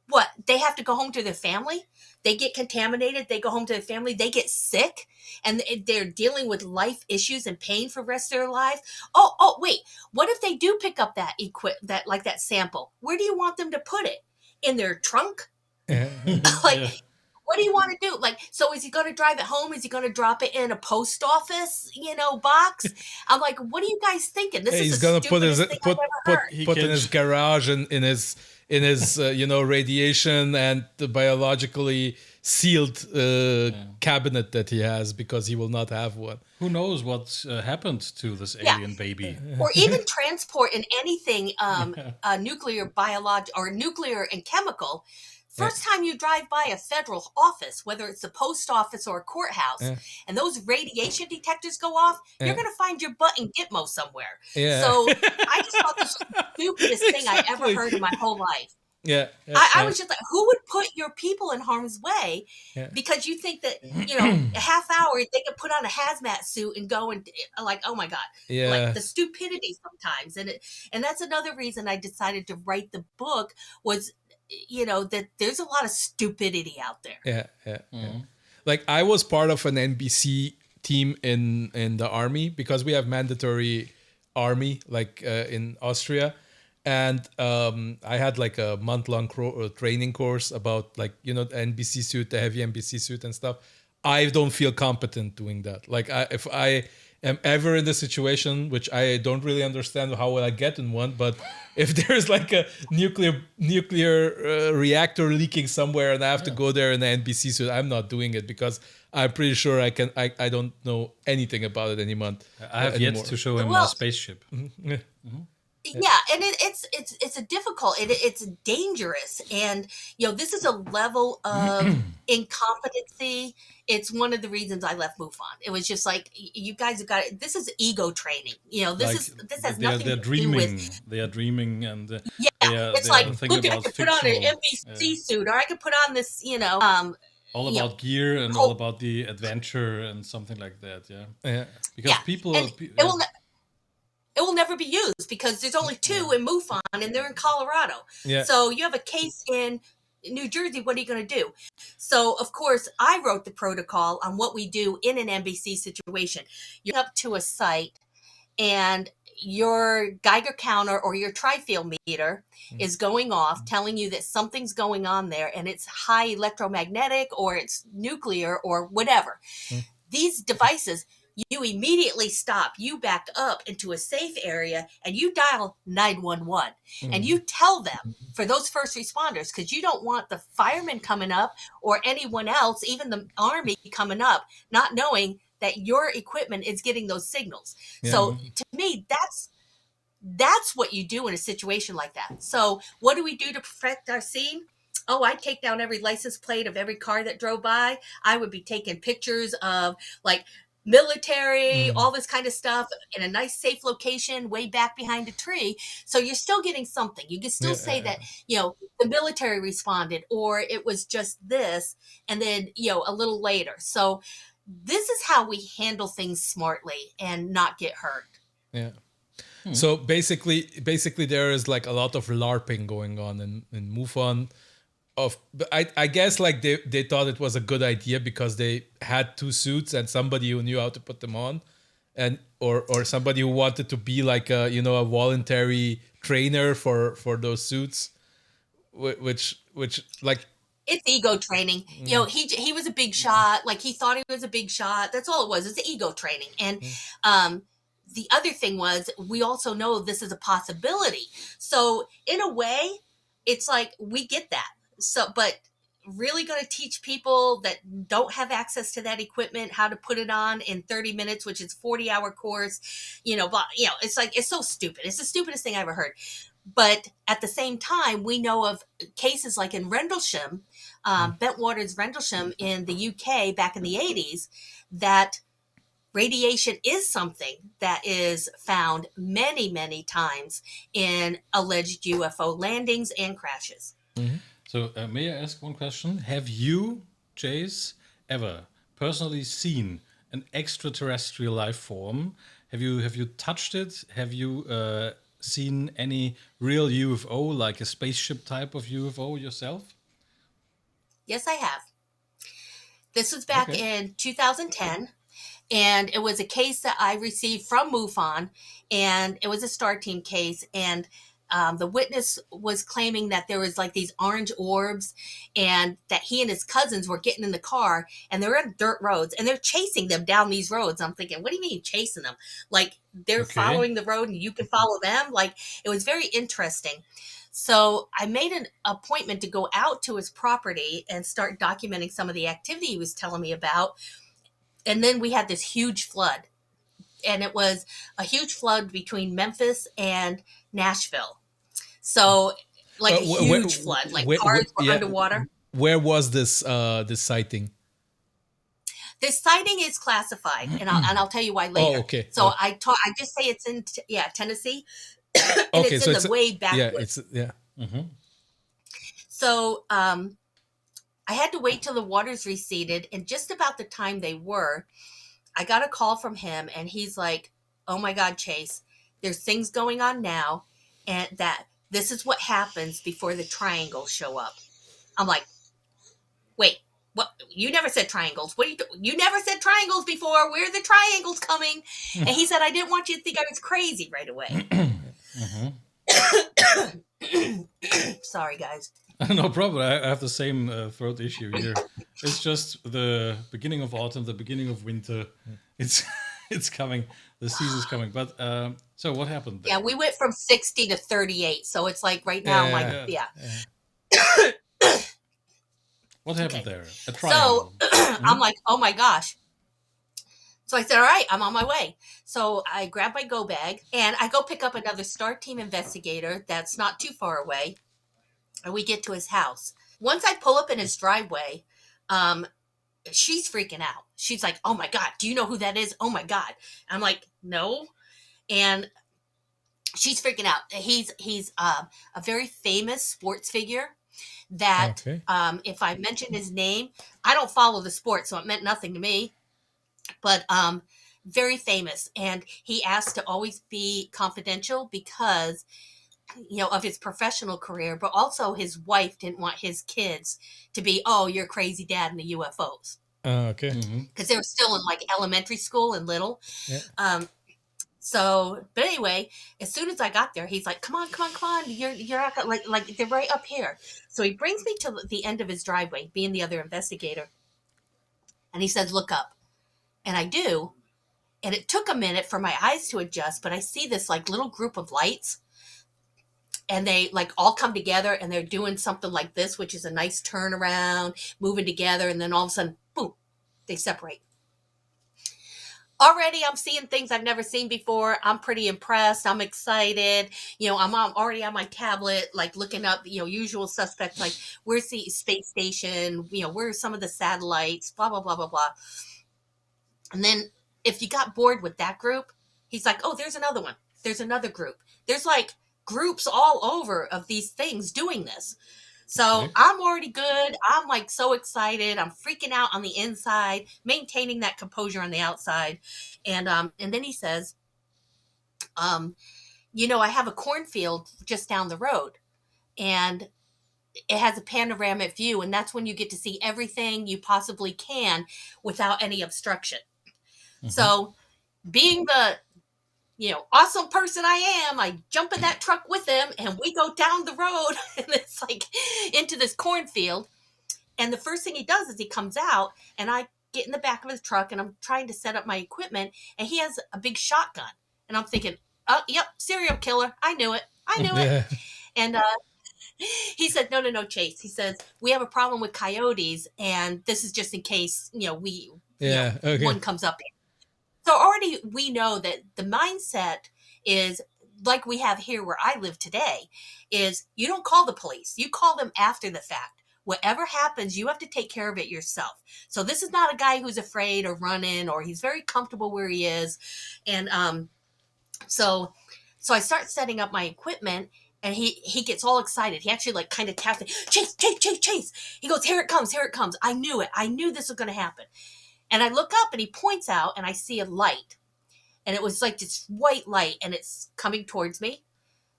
what? They have to go home to their family. They get contaminated. They go home to their family. They get sick, and they're dealing with life issues and pain for the rest of their life. Oh, wait. What if they do pick up that that sample? Where do you want them to put it? In their trunk? What do you want to do? Like, so is he going to drive it home? Is he going to drop it in a post office, box? I'm like, what are you guys thinking? This is he's going to put in his garage and in his radiation and the biologically sealed cabinet that he has, because he will not have one. Who knows what happened to this alien baby? Or even transport in anything nuclear, biological, or nuclear and chemical. First time you drive by a federal office, whether it's a post office or a courthouse, and those radiation detectors go off, you're going to find your butt in Gitmo somewhere. So I just thought this was the stupidest thing I ever heard in my whole life. I was just like, who would put your people in harm's way because you think that, a half hour they could put on a hazmat suit and go and like, oh my God, like the stupidity sometimes. And that's another reason I decided to write the book was, that there's a lot of stupidity out there. Like, I was part of an NBC team in the army, because we have mandatory army, like in Austria. And I had like a month-long training course about, like, the NBC suit, the heavy NBC suit and stuff. I don't feel competent doing that. Like, if I am ever in the situation, which I don't really understand how will I get in one, but if there's like a nuclear reactor leaking somewhere and I have to go there in the NBC suit, I'm not doing it, because I'm pretty sure I don't know anything about it anymore. I have yet to show him a spaceship. Yeah, and it's a difficult, it's dangerous, and this is a level of incompetency. It's one of the reasons I left MUFON. It was just like, you guys have got it. This is ego training. This has nothing to do with. They are dreaming, and it's like, look, I could put on an NBC suit, or I could put on this, all about gear and all about the adventure and something like that. Because people. It will never be used, because there's only 2 in MUFON, and they're in Colorado. So you have a case in New Jersey. What are you going to do? So, of course, I wrote the protocol on what we do in an NBC situation. You're up to a site, and your Geiger counter or your tri-field meter is going off, telling you that something's going on there, and it's high electromagnetic or it's nuclear or whatever. These devices, you immediately stop, you back up into a safe area, and you dial 911. And you tell them, for those first responders, because you don't want the firemen coming up or anyone else, even the Army coming up, not knowing that your equipment is getting those signals. So to me, that's what you do in a situation like that. So what do we do to protect our scene? Oh, I'd take down every license plate of every car that drove by. I would be taking pictures of, like, military, all this kind of stuff in a nice safe location way back behind a tree. So you're still getting something. You can still say that, the military responded, or it was just this, and then, a little later. So this is how we handle things smartly and not get hurt. Yeah. So basically there is like a lot of LARPing going on in MUFON. I guess like they thought it was a good idea because they had 2 suits and somebody who knew how to put them on, and or somebody who wanted to be like a voluntary trainer for those suits, which like It's ego training. He was a big shot. Like, he thought he was a big shot. That's all it was. It's ego training. And the other thing was, we also know this is a possibility. So in a way, it's like, we get that. So, but really going to teach people that don't have access to that equipment how to put it on in 30 minutes, which is 40-hour course, but it's like, it's so stupid. It's the stupidest thing I ever heard. But at the same time, we know of cases like in Rendlesham, Bentwaters Rendlesham in the UK back in the 80s, that radiation is something that is found many, many times in alleged UFO landings and crashes. So may I ask one question? Have you, Chase, ever personally seen an extraterrestrial life form? Have you touched it? Have you seen any real UFO, like a spaceship type of UFO yourself? Yes, I have. This was back in 2010, and it was a case that I received from MUFON, and it was a STAR team case, and the witness was claiming that there was like these orange orbs, and that he and his cousins were getting in the car, and they're on dirt roads, and they're chasing them down these roads. I'm thinking, what do you mean chasing them? Like, they're following the road and you can follow them? Like, it was very interesting. So I made an appointment to go out to his property and start documenting some of the activity he was telling me about. And then we had this huge flood. And it was a huge flood between Memphis and Nashville. So, like, a huge flood, like cars were underwater. Where was this sighting? This sighting is classified, and I'll tell you why later. Oh, okay. So I just say it's in Tennessee, and it's in the way backwoods. So I had to wait till the waters receded, and just about the time they were, I got a call from him, and he's like, "Oh my God, Chase, there's things going on now, and that this is what happens before the triangles show up." I'm like, "Wait, what? You never said triangles. What you never said triangles before. Where are the triangles coming?" And he said, "I didn't want you to think I was crazy right away." Sorry, guys. No problem. I have the same throat issue here. It's just the beginning of autumn, the beginning of winter. It's coming. The season's coming. But so what happened there? Yeah, we went from 60 to 38. So it's like right now, What happened there? A triangle. So I'm like, oh my gosh. So I said, all right, I'm on my way. So I grab my go bag and I go pick up another STAR team investigator that's not too far away. And we get to his house. Once I pull up in his driveway, she's freaking out. She's like, "Oh my God, do you know who that is? Oh my God." I'm like, "No." And she's freaking out. He's a very famous sports figure that if I mention his name, I don't follow the sport, so it meant nothing to me. But very famous. And he asked to always be confidential because of his professional career, but also his wife didn't want his kids to be, "Oh, you're crazy dad in the UFOs." Because they were still in like elementary school and little. So, but anyway, as soon as I got there, he's like, come on. You're not like they're right up here. So he brings me to the end of his driveway, being the other investigator. And he says, "Look up." And I do. And it took a minute for my eyes to adjust, but I see this like little group of lights. And they like all come together and they're doing something like this, which is a nice turnaround, moving together. And then all of a sudden, boom, they separate. Already I'm seeing things I've never seen before. I'm pretty impressed. I'm excited. I'm already on my tablet, like looking up, usual suspects, like where's the space station? Where's some of the satellites, blah, blah, blah, blah, blah. And then if you got bored with that group, he's like, oh, there's another one. There's another group. There's like groups all over of these things doing this. So Okay. I'm already good. I'm like so excited. I'm freaking out on the inside, maintaining that composure on the outside. And then he says, I have a cornfield just down the road, and it has a panoramic view, and that's when you get to see everything you possibly can without any obstruction. Mm-hmm. So being the awesome person I am, I jump in that truck with him and we go down the road and it's like into this cornfield. And the first thing he does is he comes out and I get in the back of his truck and I'm trying to set up my equipment and he has a big shotgun. And I'm thinking, oh, yep, serial killer. I knew it. I knew it. Yeah. And he said, no, Chase. He says, we have a problem with coyotes and this is just in case, Yeah. Okay. one comes up. So already we know that the mindset is like we have here where I live today is you don't call the police. You call them after the fact. Whatever happens, you have to take care of it yourself. So this is not a guy who's afraid or running or he's very comfortable where he is. And so I start setting up my equipment and he gets all excited. He actually like kind of taps it. Chase. He goes, here it comes. I knew it. I knew this was going to happen. And I look up and he points out and I see a light. And it was like this white light and it's coming towards me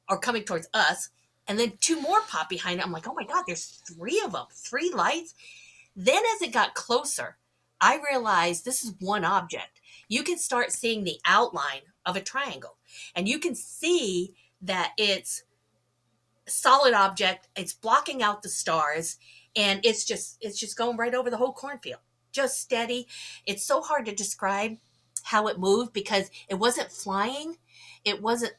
or coming towards us. And then two more pop behind it. I'm like, oh my God, there's three of them, three lights. Then as it got closer, I realized this is one object. You can start seeing the outline of a triangle and you can see that it's a solid object. It's blocking out the stars and it's just going right over the whole cornfield. Just steady. It's so hard to describe how it moved because it wasn't flying. It wasn't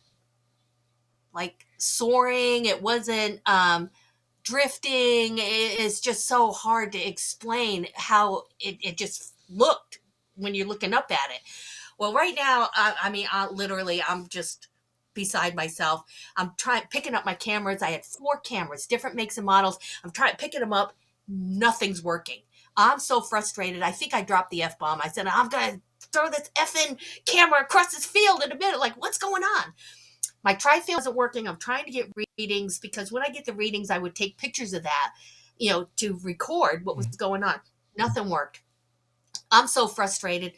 like soaring. It wasn't drifting. It's just so hard to explain how it just looked when you're looking up at it. Well, right now, I'm just beside myself. I'm picking up my cameras. I had 4 cameras, different makes and models. I'm picking them up. Nothing's working. I'm so frustrated. I think I dropped the F-bomb. I said, I'm going to throw this effing camera across this field in a minute. Like, what's going on? My tri-field isn't working. I'm trying to get readings because when I get the readings, I would take pictures of that, to record what was going on. Nothing worked. I'm so frustrated.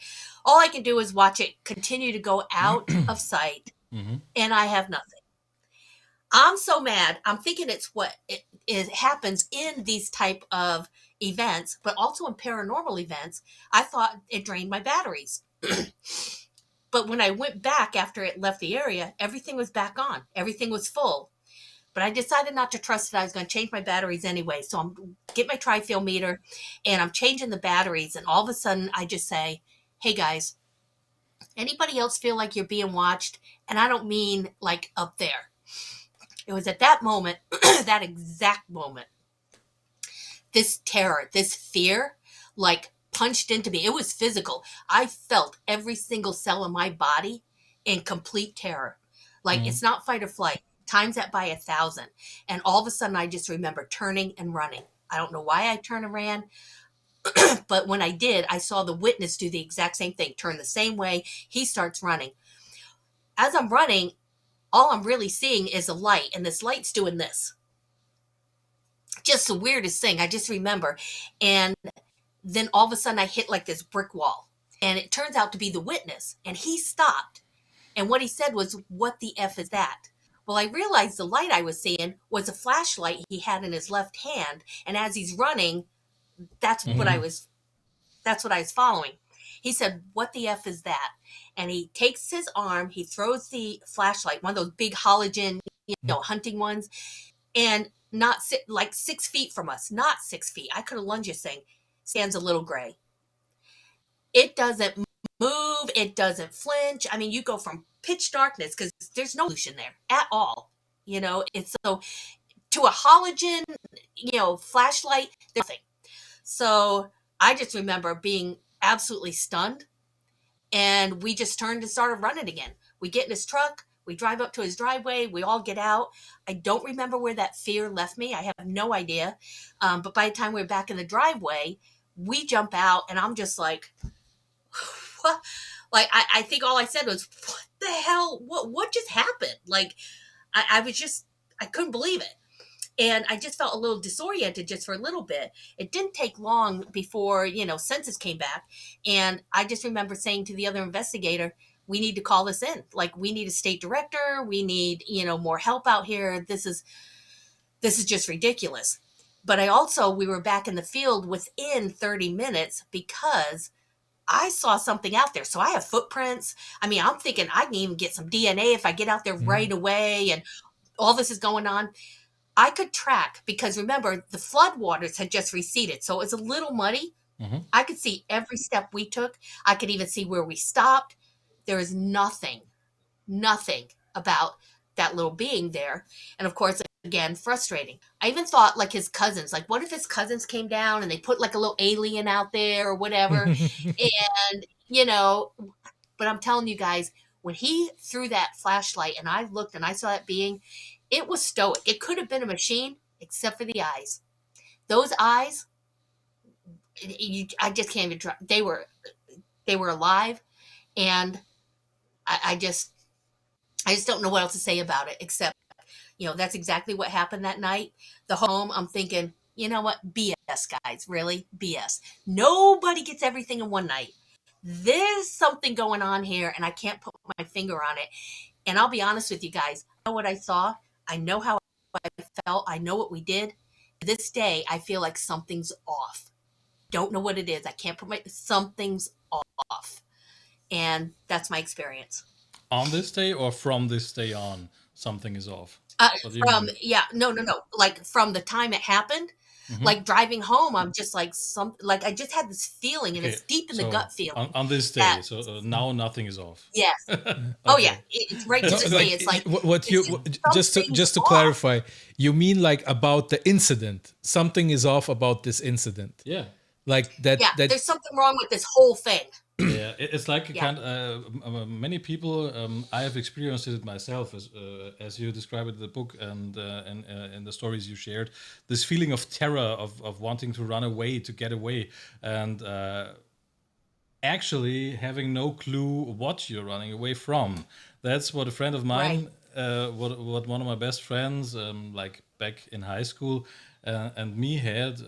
All I can do is watch it continue to go out of sight, and I have nothing. I'm so mad. I'm thinking it's what it happens in these type of events, but also in paranormal events. I thought it drained my batteries. But when I went back after it left the area, everything was back on. Everything was full. But I decided not to trust it. I was going to change my batteries anyway. So I'm get my tri-field meter and I'm changing the batteries. And all of a sudden I just say, hey guys, anybody else feel like you're being watched? And I don't mean like up there. It was at that moment, that exact moment, this terror, this fear, like punched into me. It was physical. I felt every single cell in my body in complete terror. Like it's not fight or flight. Times that by 1,000. And all of a sudden, I just remember turning and running. I don't know why I turned and ran, but when I did, I saw the witness do the exact same thing, turn the same way. He starts running. As I'm running, all I'm really seeing is a light, and this light's doing this. Just the weirdest thing. I just remember. And then all of a sudden, I hit like this brick wall, and it turns out to be the witness, and he stopped. And what he said was, what the F is that? Well, I realized the light I was seeing was a flashlight he had in his left hand. And as he's running, that's what I was following. He said, what the F is that? And he takes his arm, he throws the flashlight, one of those big halogen, hunting ones, and not like 6 feet from us, not 6 feet. I could have lunged this thing. Stands a little gray. It doesn't move. It doesn't flinch. I mean, you go from pitch darkness because there's no illusion there at all. It's so to a halogen, flashlight, there's nothing. So I just remember being absolutely stunned, and we just turned and started running again. We get in his truck. We drive up to his driveway. We all get out. I don't remember where that fear left me. I have no idea. But by the time we're back in the driveway, we jump out, and I'm just like, Like I think all I said was, "What the hell? What just happened?" Like I was just I couldn't believe it. And I just felt a little disoriented just for a little bit. It didn't take long before, census came back. And I just remember saying to the other investigator, we need to call this in. Like, we need a state director. We need, more help out here. This is just ridiculous. But we were back in the field within 30 minutes because I saw something out there. So I have footprints. I mean, I'm thinking I can even get some DNA if I get out there right away and all this is going on. I could track because remember the floodwaters had just receded, so it was a little muddy. Mm-hmm. I could see every step we took. I could even see where we stopped. There is nothing about that little being there. And of course, again, frustrating. I even thought like his cousins, like what if his cousins came down and they put like a little alien out there or whatever? And, but I'm telling you guys, when he threw that flashlight and I looked and I saw that being, it was stoic. It could have been a machine, except for the eyes. Those eyes, I just can't even try. They were alive, and I just don't know what else to say about it except that's exactly what happened that night. The home, I'm thinking, you know what, BS, guys, really BS. Nobody gets everything in one night. There's something going on here, and I can't put my finger on it. And I'll be honest with you guys. I know what I saw. I know how I felt. I know what we did. To this day, I feel like something's off. Don't know what it is. I can't put something's off. And that's my experience. On this day or from this day on, something is off. What do you From mean? no, like from the time it happened, Mm-hmm. like driving home, I'm just like like I just had this feeling, and Okay, it's deep in the so gut feeling. on this day, That so now nothing is off. yes, oh yeah, Okay. it's right to No, this day. It's like what it's you just to something's off. clarify, you mean like about the incident? Something is off about this incident, Yeah. like that. Yeah, That there's something wrong with this whole thing. Yeah, it's like a Yeah. kind. Many people. I have experienced it myself, as you describe it in the book and in the stories you shared. This feeling of terror of wanting to run away, to get away, and actually having no clue what you're running away from. That's what a friend of mine, what one of my best friends, like back in high school, and me had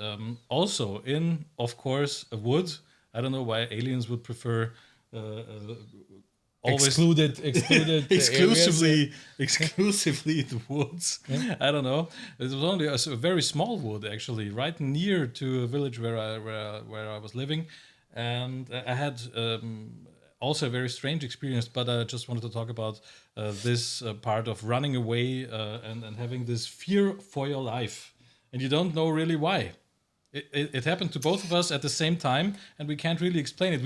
also in, of course, a wood. I don't know why aliens would prefer always excluded exclusively the woods. I don't know. It was only a very small wood actually, right near to a village where I was living, and I had also a very strange experience. But I just wanted to talk about this part of running away and having this fear for your life, and you don't know really why. It happened to both of us at the same time, and we can't really explain it.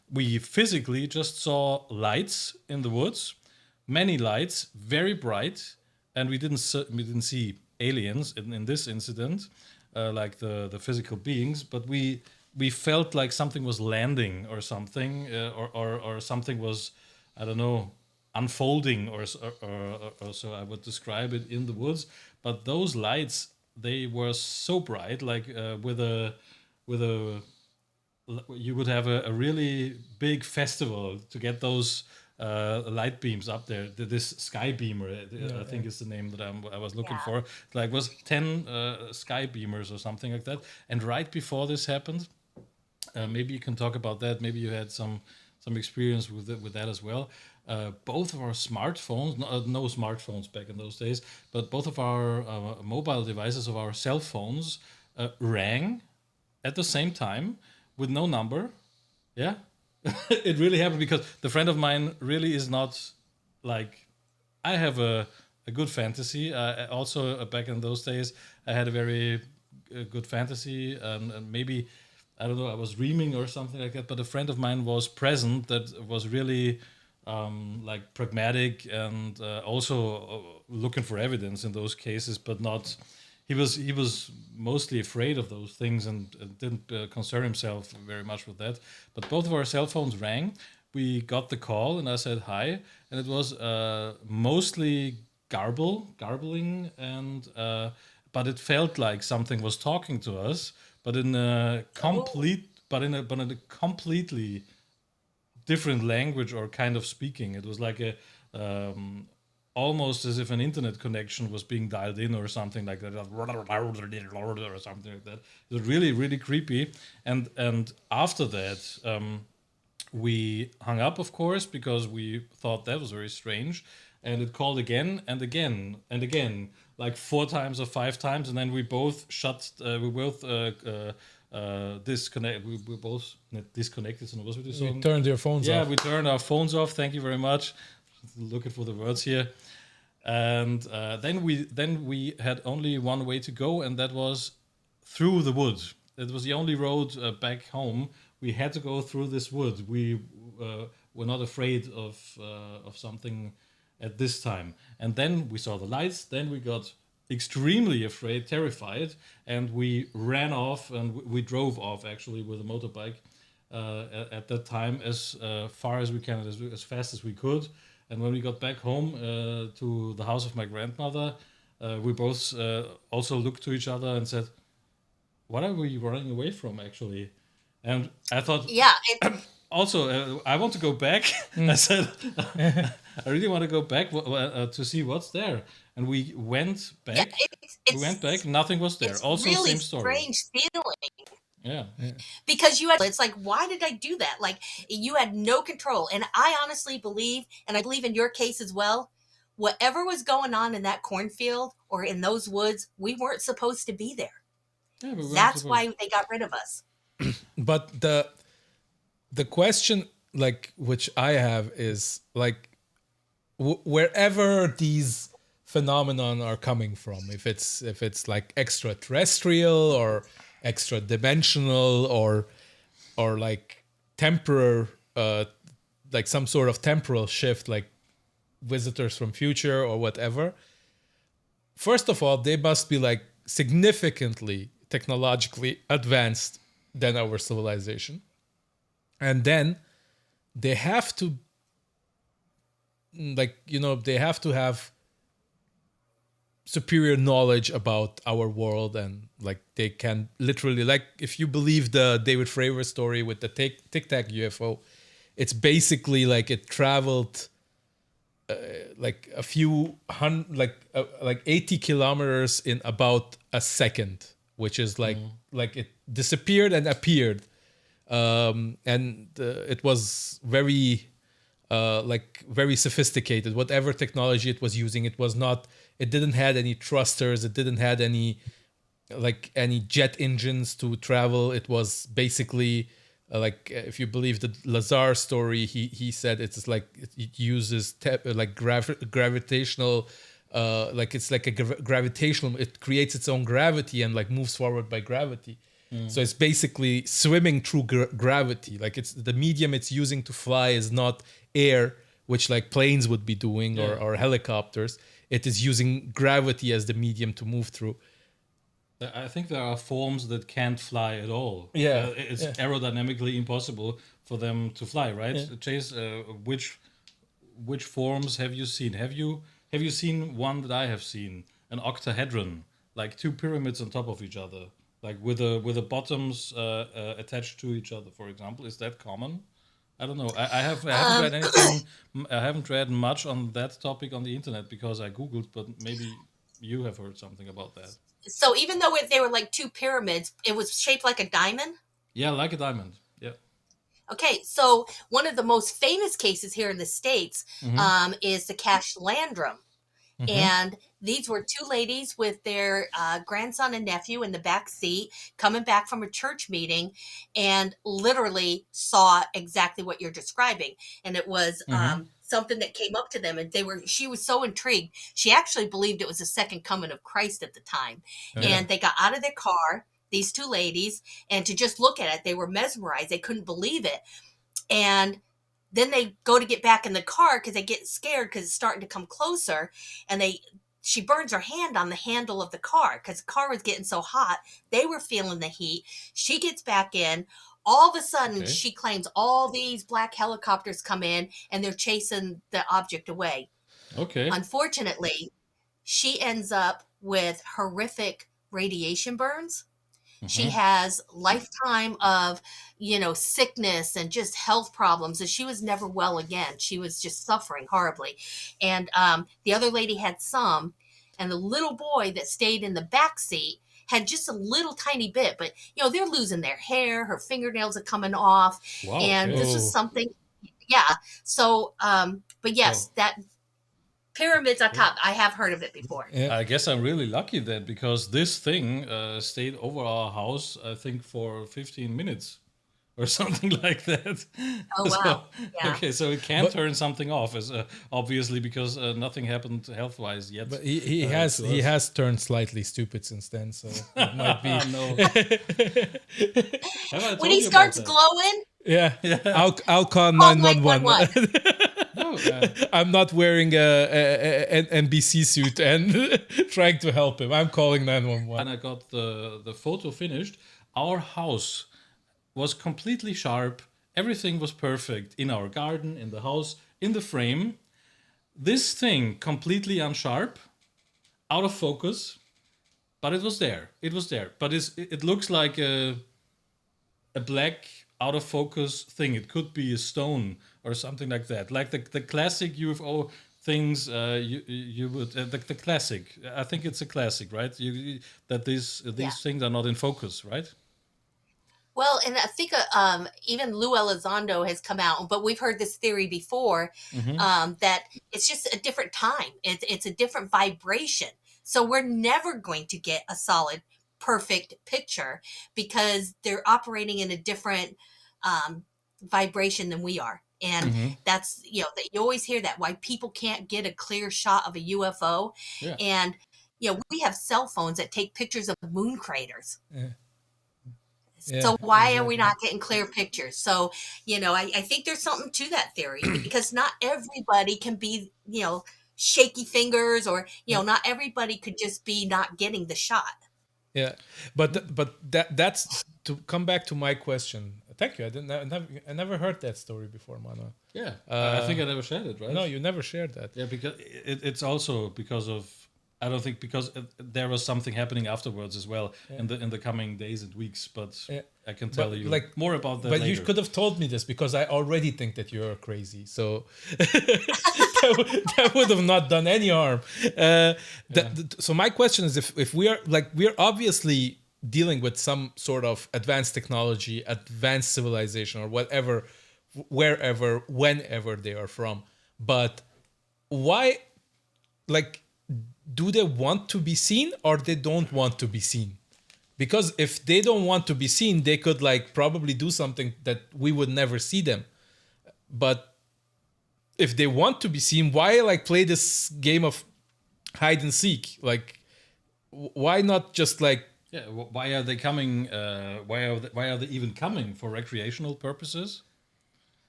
We physically just saw lights in the woods, many lights, very bright, and we didn't see aliens in this incident, like the physical beings, but we felt like something was landing or something, or something was, I don't know, unfolding or so I would describe it in the woods. But those lights, they were so bright, like with a you would have a really big festival to get those light beams up there. This sky beamer, I think is the name that I was looking Yeah. for. Like was 10 sky beamers or something like that. And right before this happened, maybe you can talk about that. Maybe you had some experience with that as well. Both of our smartphones, no smartphones back in those days, but both of our mobile devices, of our cell phones, rang at the same time with no number. Yeah, it really happened because the friend of mine really is not like, I have a good fantasy. Also, back in those days, I had a very good fantasy, and maybe, I don't know, I was dreaming or something like that. But a friend of mine was present that was really like pragmatic and also looking for evidence in those cases, but not. He was mostly afraid of those things and didn't concern himself very much with that. But both of our cell phones rang. We got the call, and I said hi, and it was mostly garbling, and but it felt like something was talking to us, but in a completely different language or kind of speaking. It was like a almost as if an internet connection was being dialed in or something like that, or something like that. It was really, really creepy. And after that, we hung up, of course, because we thought that was very strange. And it called again and again and again, like 4 times or 5 times, and then we both disconnect. We both disconnected. So was it You turned your phones yeah, off. we turned our phones off. Thank you very much. Looking for the words here. And then we had only one way to go, and that was through the wood. It was the only road back home. We had to go through this wood. We were not afraid of something at this time. And then we saw the lights. Then we got extremely afraid, terrified, and we ran off, and we drove off actually with a motorbike at that time as far as we can, as fast as we could. And when we got back home to the house of my grandmother, we both also looked to each other and said, "What are we running away from, actually?" And I thought, Yeah, also, I want to go back. I said, I really want to go back to see what's there. And we went yeah, back. it's We went back. Nothing was there. it's Also, really same story. strange feeling. Yeah. Because you had, it's like, why did I do that? Like, you had no control. And I honestly believe, and I believe in your case as well, whatever was going on in that cornfield or in those woods, we weren't supposed to be there. Yeah, we weren't That's supposed. why they got rid of us. But the question, like, which I have is like, wherever these phenomenon are coming from, if it's like extraterrestrial or extra dimensional or like temporal, like some sort of temporal shift, like visitors from future or whatever. First of all, they must be like significantly technologically advanced than our civilization. And then they have to, like, they have to have superior knowledge about our world, and like they can literally, like, if you believe the David Fravor story with the Tic Tac UFO, it's basically like it traveled like a few hundred, like 80 kilometers in about a second, which is like it disappeared and appeared, and it was very like very sophisticated. Whatever technology it was using, it didn't had any thrusters, it didn't had any jet engines to travel. It was basically like, if you believe the Lazar story, he said it's like it uses gravitational, like it's like a gravitational, it creates its own gravity and like moves forward by gravity. So it's basically swimming through gravity. Like, it's the medium it's using to fly is not air, which like planes would be doing, or helicopters. It is using gravity as the medium to move through. I think there are forms that can't fly at all. Yeah, It's aerodynamically impossible for them to fly, right? Yeah. Chase, which forms have you seen? Have you seen one that I have seen? An octahedron, like 2 pyramids on top of each other, like with the bottoms attached to each other, for example. Is that common? I don't know. I haven't read anything. I haven't read much on that topic on the internet because I googled, but maybe you have heard something about that. So even though they were like 2 pyramids, it was shaped like a diamond. Yeah, like a diamond. Yeah. Okay, so one of the most famous cases here in the States is the Cash Landrum. And these were 2 ladies with their grandson and nephew in the back seat coming back from a church meeting, and literally saw exactly what you're describing. And it was something that came up to them, and she was so intrigued. She actually believed it was the second coming of Christ at the time. And they got out of their car, these 2 ladies, and to just look at it, they were mesmerized. They couldn't believe it. And then they go to get back in the car because they get scared because it's starting to come closer, and she burns her hand on the handle of the car because the car was getting so hot. They were feeling the heat. She gets back in. All of a sudden, she claims all these black helicopters come in and they're chasing the object away. Okay. Unfortunately, she ends up with horrific radiation burns. She has lifetime of, sickness and just health problems, and she was never well again. She was just suffering horribly. And the other lady had some, and the little boy that stayed in the back seat had just a little tiny bit, but they're losing their hair, her fingernails are coming off. Wow. And Okay. this was something, yeah. So but yes, that pyramids on top, I have heard of it before. Yeah. I guess I'm really lucky then, because this thing stayed over our house, I think, for 15 minutes or something like that. Oh, wow. Yeah. Okay, so it can turn something off, as obviously, because nothing happened health-wise yet. But he has turned slightly stupid since then, so it might be. No. Have I When told he you starts about glowing, Yeah, I'll call call 911. 911. that? No, I'm not wearing an NBC suit and trying to help him. I'm calling 911. and I got the photo finished. Our house was completely sharp. Everything was perfect in our garden, in the house, in the frame. This thing completely unsharp, out of focus, but it was there. It was there. But it looks like a black out of focus thing. It could be a stone or something like that. Like the classic UFO things you would the classic. I think it's a classic, right? That these things are not in focus, right? Well, and I think even Lou Elizondo has come out, but we've heard this theory before, that it's just a different time. It's a different vibration. So we're never going to get a solid, perfect picture because they're operating in a different vibration than we are. And that's, you always hear that, why people can't get a clear shot of a UFO. Yeah. And, we have cell phones that take pictures of moon craters. Yeah, So why are we not getting clear pictures? So, I think there's something to that theory because not everybody can be, shaky fingers or, not everybody could just be not getting the shot. Yeah, but that's to come back to my question. Thank you. I never heard that story before, Manuel. Yeah. I think I never shared it, right? No, you never shared that. Yeah, because it's also because of, I don't think, because there was something happening afterwards as well in the coming days and weeks. But I can tell you more about that. But later. you could have told me this because I already think that you're crazy. So that would have not done any harm. So my question is, if we're obviously dealing with some sort of advanced technology, advanced civilization, or whatever, wherever, whenever they are from, but why, do they want to be seen or they don't want to be seen? Because if they don't want to be seen, they could probably do something that we would never see them. But if they want to be seen, why play this game of hide and seek? Why not just yeah, why are they coming? Why are they even coming for recreational purposes?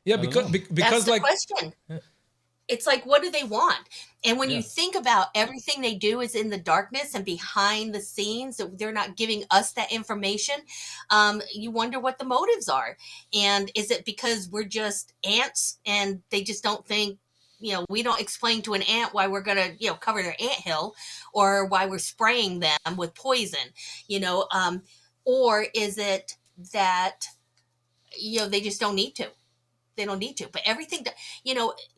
Yeah, because That's the question. It's like, what do they want? And when you think about everything they do is in the darkness and behind the scenes, that they're not giving us that information, you wonder what the motives are. And is it because we're just ants and they just don't think, we don't explain to an ant why we're going to, cover their anthill or why we're spraying them with poison, or is it that, they just don't need to? They don't need to. But everything that,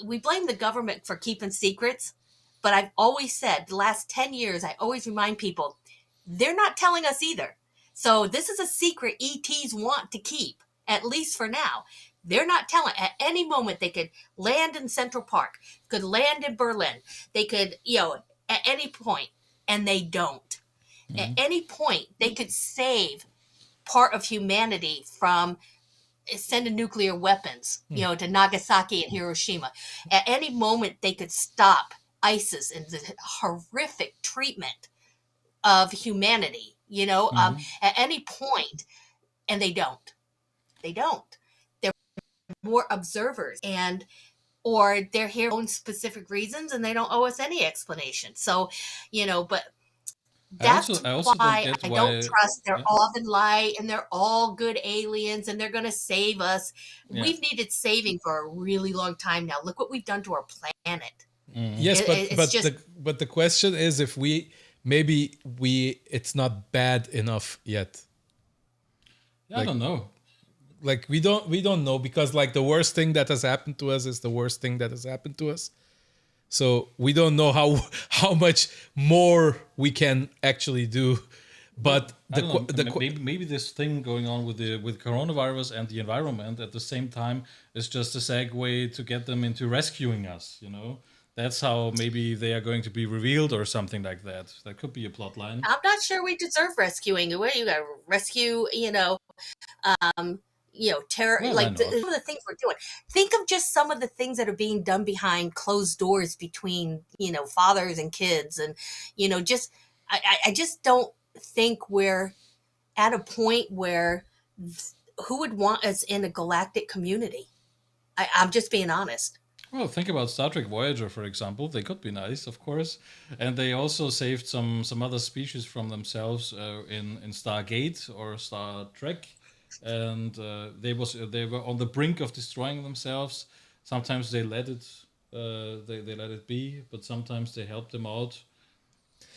we blame the government for keeping secrets. But I've always said the last 10 years, I always remind people, they're not telling us either. So this is a secret ETs want to keep, at least for now. They're not telling. At any moment, they could land in Central Park, could land in Berlin. They could, at any point, and they don't. At any point, they could save part of humanity from sending nuclear weapons, to Nagasaki and Hiroshima. At any moment, they could stop ISIS and the horrific treatment of humanity, at any point, and they don't. They don't. They're more observers or they're here for own specific reasons and they don't owe us any explanation. So, but that's I also why don't I get don't trust they're yeah. all in light and they're all good aliens and they're going to save us. Yeah. We've needed saving for a really long time now. Look what we've done to our planet. Yes, but the question is if it's not bad enough yet. Yeah, I Like don't know. we don't know, because like the worst thing that has happened to us is the worst thing that has happened to us. So we don't know how how much more we can actually do. But But I don't know. Maybe this thing going on with the with coronavirus and the environment at the same time is just a segue to get them into rescuing us. You know, that's how maybe they are going to be revealed or something like that. That could be a plot line. I'm not sure we deserve rescuing. Where you got to rescue, um, terror, Well, why like not? some of the things we're doing. Think of just some of the things that are being done behind closed doors between, fathers and kids. And, just, I just don't think we're at a point where who would want us in a galactic community? I'm just being honest. Well, think about Star Trek Voyager, for example. They could be nice, of course, and they also saved some other species from themselves in Stargate or Star Trek, and they were on the brink of destroying themselves. Sometimes they let it they let it be, but sometimes they help them out.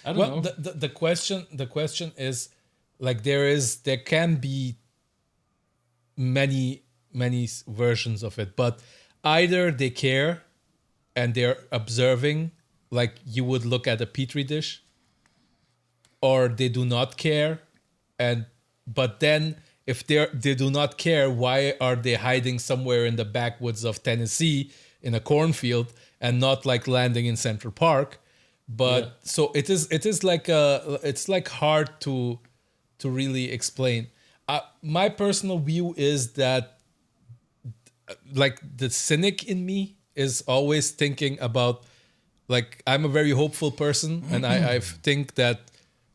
I don't well, know. the question is, like, there can be many versions of it, but either they care and they're observing, like you would look at a petri dish, or they do not care. And but then, if they do not care, why are they hiding somewhere in the backwoods of Tennessee in a cornfield and not like landing in Central Park? Yeah. But so it is like it's like hard to really explain. My personal view is that, like, the cynic in me is always thinking about, like, I'm a very hopeful person, and I think that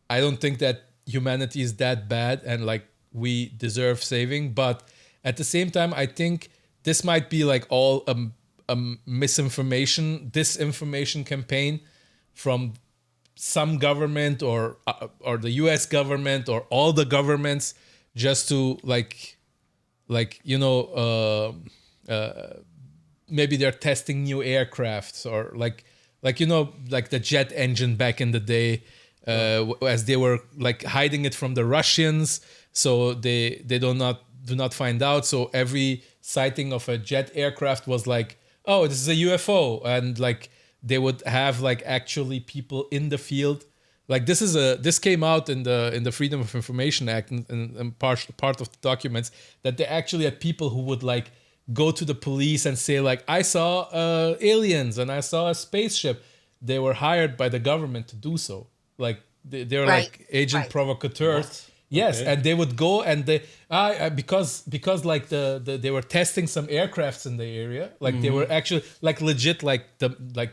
I don't think that humanity is that bad, and like we deserve saving. But at the same time, I think this might be like all a disinformation campaign from some government, or the US government, or all the governments, just to like maybe they're testing new aircrafts, or like the jet engine back in the day, as they were like hiding it from the Russians, so they do not find out. So every sighting of a jet aircraft was like, oh, this is a UFO, and like they would have like actually people in the field. Like, this came out in the Freedom of Information Act, and part of the documents, that they actually had people who would like go to the police and say, like, I saw aliens and I saw a spaceship. They were hired by the government to do so. Like, they're Right. like agent Right. provocateurs. What? Yes, Okay. and they would go, and because like they were testing some aircrafts in the area. Like, they were actually like legit, like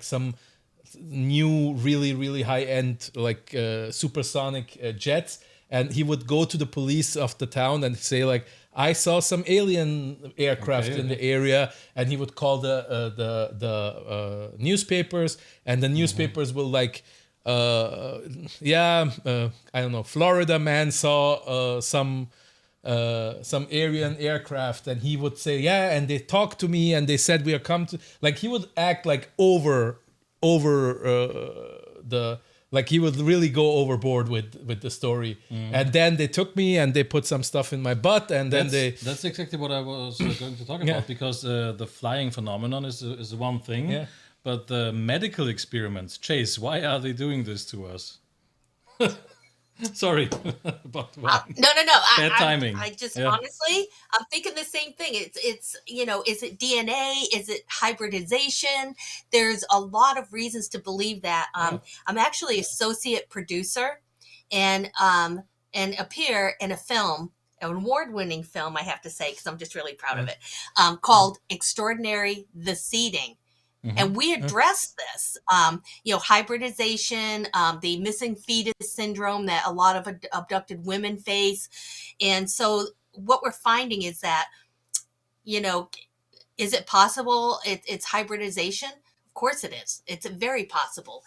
some new really high end, like supersonic jets. And he would go to the police of the town and say, like, I saw some alien aircraft Okay. in the Okay. area. And he would call the newspapers, and the newspapers will like, I don't know, Florida man saw some alien aircraft. And he would say, yeah, and they talked to me and they said we are come to, like, he would act like over the like he would really go overboard with the story. And then they took me and they put some stuff in my butt, and then That's exactly what I was going to talk Yeah. about, because the flying phenomenon is one thing, Yeah. but the medical experiments, Chase, why are they doing this to us? Sorry, but why? No. Bad timing. I just Yeah. honestly, I'm thinking the same thing. It's is it DNA? Is it hybridization? There's a lot of reasons to believe that. Yeah. I'm actually associate producer, and appear in a film, an award-winning film, I have to say, because I'm just really proud of it, called "Extraordinary: The Seeding." And we address this, hybridization, the missing fetus syndrome that a lot of abducted women face. And so what we're finding is that, you know, is it possible it's hybridization? Of course it is. It's very possible.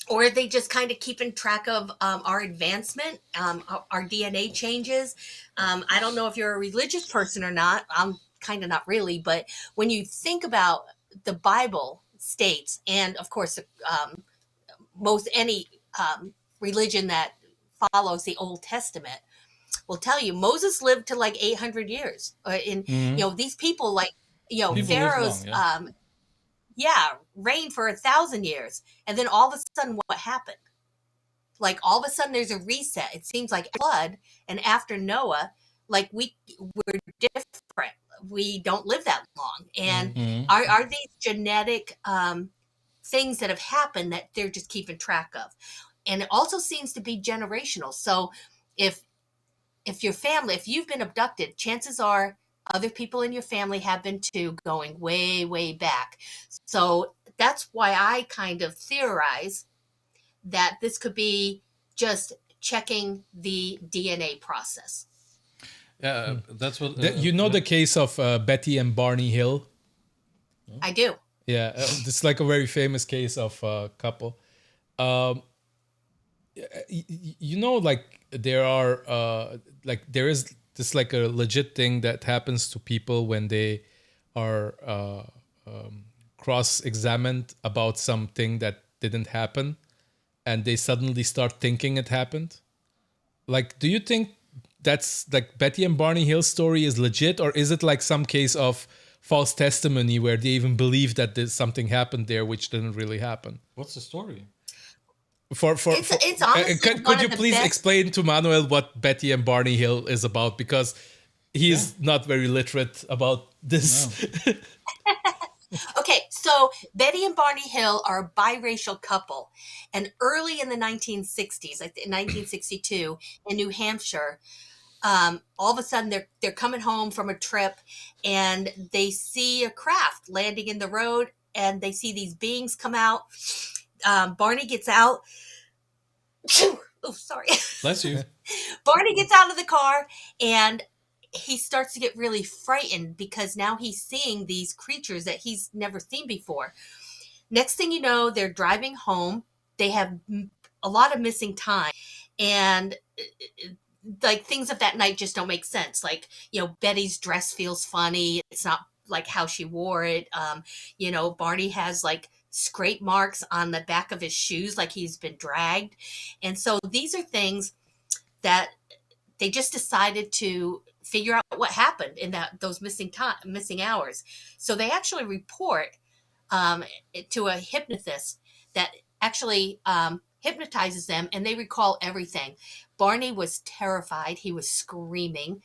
Or are they just kind of keeping track of our advancement, our DNA changes? I don't know if you're a religious person or not. I'm kind of not really, but when you think about the Bible states, and of course, most any religion that follows the Old Testament, will tell you Moses lived to like 800 years. These people like, People live Pharaoh's, long, yeah. reigned for 1,000 years. And then all of a sudden, what happened? Like all of a sudden there's a reset. It seems like flood, and after Noah, like we're different. We don't live that long. And are these genetic things that have happened that they're just keeping track of? And it also seems to be generational. So if your family, if you've been abducted, chances are other people in your family have been too, going way, way back. So that's why I kind of theorize that this could be just checking the DNA process. Yeah, that's what... the case of Betty and Barney Hill? I do. Yeah, it's like a very famous case of a couple. Like there are there is this like a legit thing that happens to people when they are cross-examined about something that didn't happen, and they suddenly start thinking it happened. Like, do you think that's like Betty and Barney Hill's story is legit, or is it like some case of false testimony where they even believe that there's something happened there which didn't really happen? What's the story? It's honestly could you please explain to Manuel what Betty and Barney Hill is about, because he's not very literate about this. No. Okay, so Betty and Barney Hill are a biracial couple, and early in the 1960s, like 1962, in New Hampshire, all of a sudden they're coming home from a trip, and they see a craft landing in the road, and they see these beings come out. Barney gets out. Oh, sorry. Bless you. Barney gets out of the car, and he starts to get really frightened because now he's seeing these creatures that he's never seen before. Next thing you know, they're driving home. They have a lot of missing time, and like things of that night just don't make sense. Like, Betty's dress feels funny. It's not like how she wore it. Barney has like scrape marks on the back of his shoes, like he's been dragged. And so these are things that they just decided to figure out what happened in those missing hours. So they actually report to a hypnotist that actually hypnotizes them, and they recall everything. Barney was terrified. He was screaming.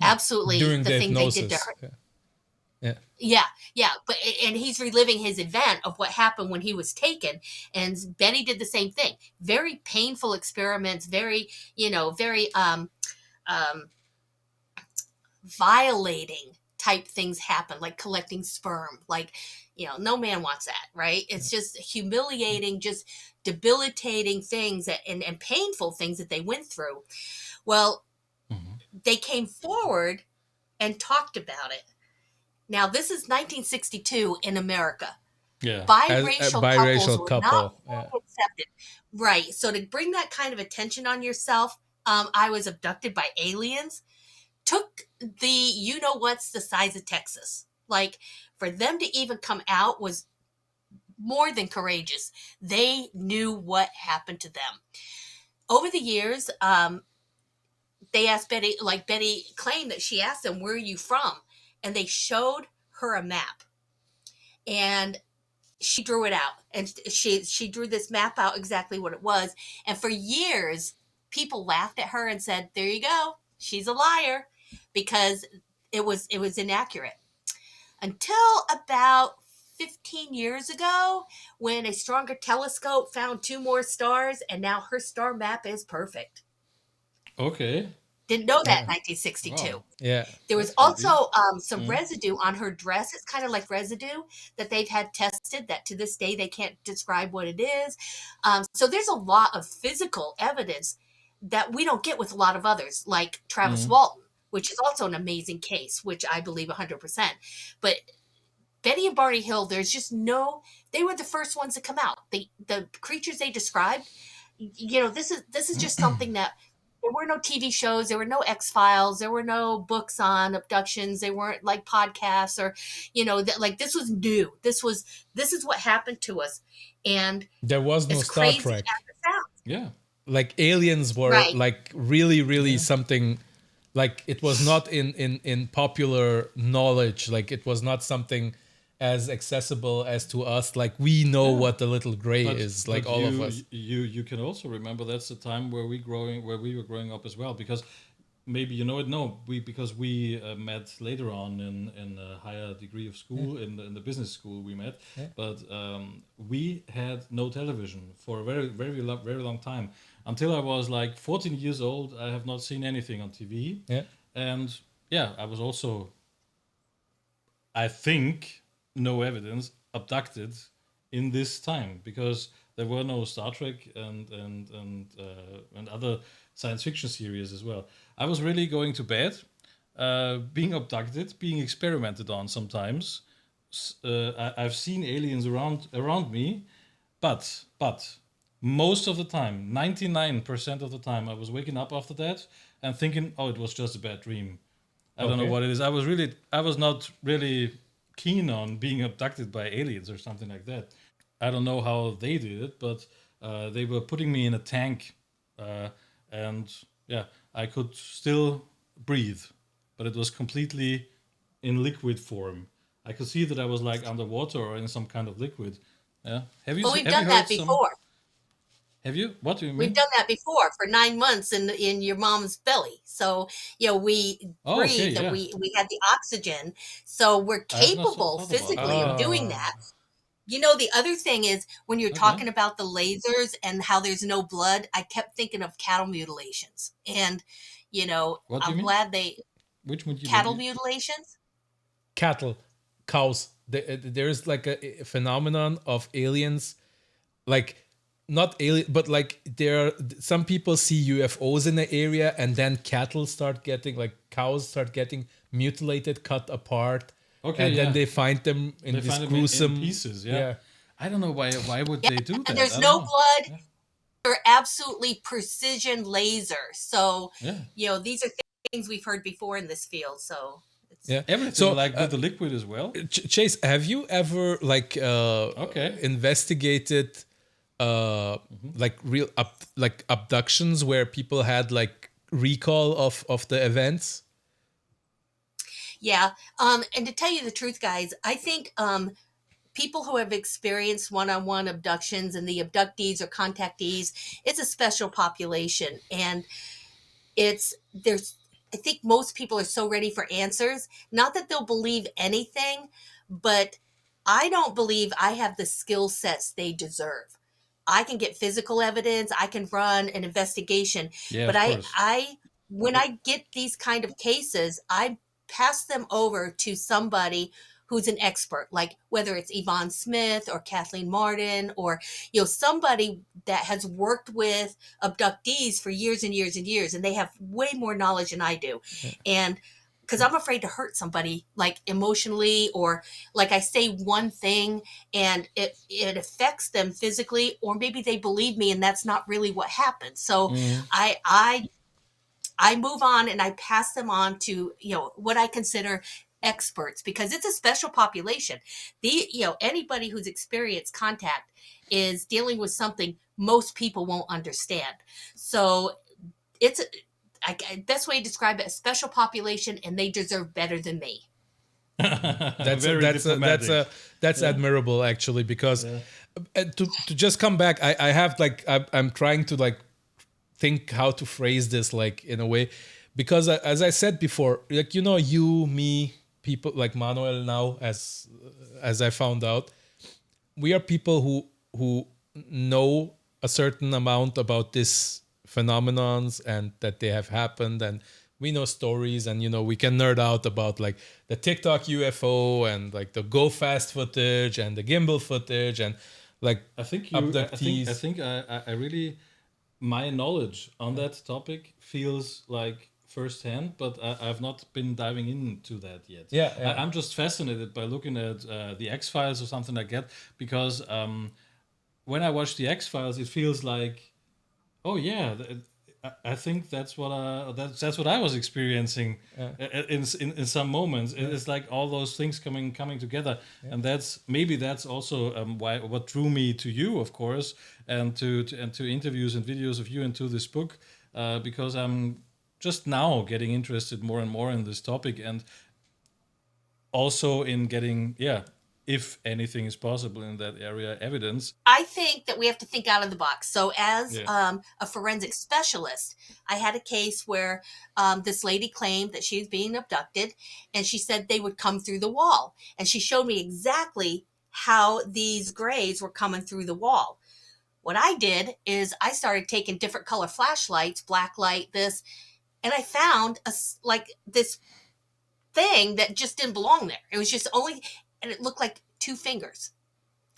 Absolutely. During the thing hypnosis. They did to her. Yeah. But he's reliving his event of what happened when he was taken, and Betty did the same thing. Very painful experiments, very violating type things happen, like collecting sperm. Like, no man wants that, right? It's just humiliating, just debilitating things and painful things that they went through. Well, they came forward and talked about it. Now, this is 1962 in America. Yeah. Biracial couples were not yeah. accepted. Right. So to bring that kind of attention on yourself, I was abducted by aliens, took the what's the size of Texas. Like, for them to even come out was more than courageous. They knew what happened to them. Over the years, they asked Betty, like Betty claimed that she asked them, "Where are you from?" And they showed her a map, and she drew it out, and she drew this map out exactly what it was. And for years, people laughed at her and said, "There you go, she's a liar," because it was inaccurate. Until about 15 years ago, when a stronger telescope found 2 more stars, and now her star map is perfect. Okay. Didn't know that in 1962. Wow. Yeah. There was also some residue on her dress. It's kind of like residue that they've had tested that to this day they can't describe what it is. So there's a lot of physical evidence that we don't get with a lot of others, like Travis Walton, which is also an amazing case, which I believe 100%. But Betty and Barney Hill, there's just they were the first ones to come out. The creatures they described, this is just something that. There were no TV shows. There were no X-Files. There were no books on abductions. They weren't like podcasts or, this was new. This is what happened to us. And there was no as Star crazy Trek. as it sounds, Yeah. like aliens were Right. like really something, like it was not in popular knowledge, like it was not something as accessible as to us, like we know Yeah. what the little gray But is, like all of us. you can also remember that's the time where we were growing up as well, because maybe you know it. No, because we met later on in a higher degree of school, in the business school we met. Yeah. But we had no television for a very long time, until I was like 14 years old. I have not seen anything on TV. Yeah. And yeah, I was also, I think, no evidence, abducted in this time, because there were no Star Trek and other science fiction series as well. I was really going to bed, being abducted, being experimented on sometimes. I've seen aliens around me, but most of the time, 99% of the time, I was waking up after that and thinking, oh, it was just a bad dream. I don't know Okay. what it is. I was not really keen on being abducted by aliens or something like that. I don't know how they did it, but they were putting me in a tank, uh, and yeah, I could still breathe, but it was completely in liquid form. I could see that I was like underwater or in some kind of liquid. Yeah. Well, we've Have you done that heard some? before. Have you? What do you We've mean? done that before for 9 months in your mom's belly. So, we Oh, okay, breathed and yeah. we had the oxygen. So we're I have not capable thought about that. physically of Yeah. doing Ah. that. The other thing is when you're Okay. talking about the lasers and how there's no blood, I kept thinking of cattle mutilations. And, What do you I'm mean? glad they Which cattle mutilation? mutilations. Cattle, cows. There's like a phenomenon of aliens, like not alien, but like there are some people see UFOs in the area, and then cattle start getting, like cows start getting mutilated, cut apart, Okay, and then yeah. they find them in They this find them in gruesome. pieces, yeah. Yeah. I don't know why would Yeah, they do and that? there's I don't no know. blood. Yeah. They're absolutely precision laser. So, Yeah. these are things we've heard before in this field. So it's Yeah. Everything So, like with the liquid as well. Chase, have you ever like Okay. investigated like real like abductions where people had like recall of the events? Yeah. And to tell you the truth, guys, I think people who have experienced one-on-one abductions and the abductees or contactees, it's a special population. And there's I think most people are so ready for answers. Not that they'll believe anything, but I don't believe I have the skill sets they deserve. I can get physical evidence, I can run an investigation, Yeah, but of course. I when I get these kind of cases, I pass them over to somebody who's an expert, like whether it's Yvonne Smith or Kathleen Martin, or somebody that has worked with abductees for years and years and years, and they have way more knowledge than I do. And because I'm afraid to hurt somebody, like emotionally, or like I say one thing and it affects them physically, or maybe they believe me and that's not really what happened. So Mm. I move on and I pass them on to what I consider experts, because it's a special population. Anybody who's experienced contact is dealing with something most people won't understand. So it's best way to describe it, a special population, and they deserve better than me. That's Very diplomatic. that's Yeah. admirable actually, because Yeah. to just come back, I have like I'm trying to like think how to phrase this like in a way, because as I said before, like you, me, people like Manuel now, as I found out, we are people who know a certain amount about this phenomenons and that they have happened, and we know stories, and we can nerd out about like the TikTok UFO and like the go fast footage and the gimbal footage and like I think abductees. I really, my knowledge on that topic feels like firsthand, but I've not been diving into that yet. Yeah, yeah. I'm just fascinated by looking at the X Files or something like that, because when I watch the X Files, it feels like, oh yeah, I think that's what I was experiencing in some moments. It's like all those things coming together, and that's also why what drew me to you, of course, and to interviews and videos of you and to this book, because I'm just now getting interested more and more in this topic, and also in getting, if anything is possible in that area, evidence. I think that we have to think out of the box. So, as Yeah. a forensic specialist, I had a case where this lady claimed that she was being abducted, and she said they would come through the wall. And she showed me exactly how these grays were coming through the wall. What I did is I started taking different color flashlights, black light, this, and I found like this thing that just didn't belong there. It was just only, and it looked like two fingers.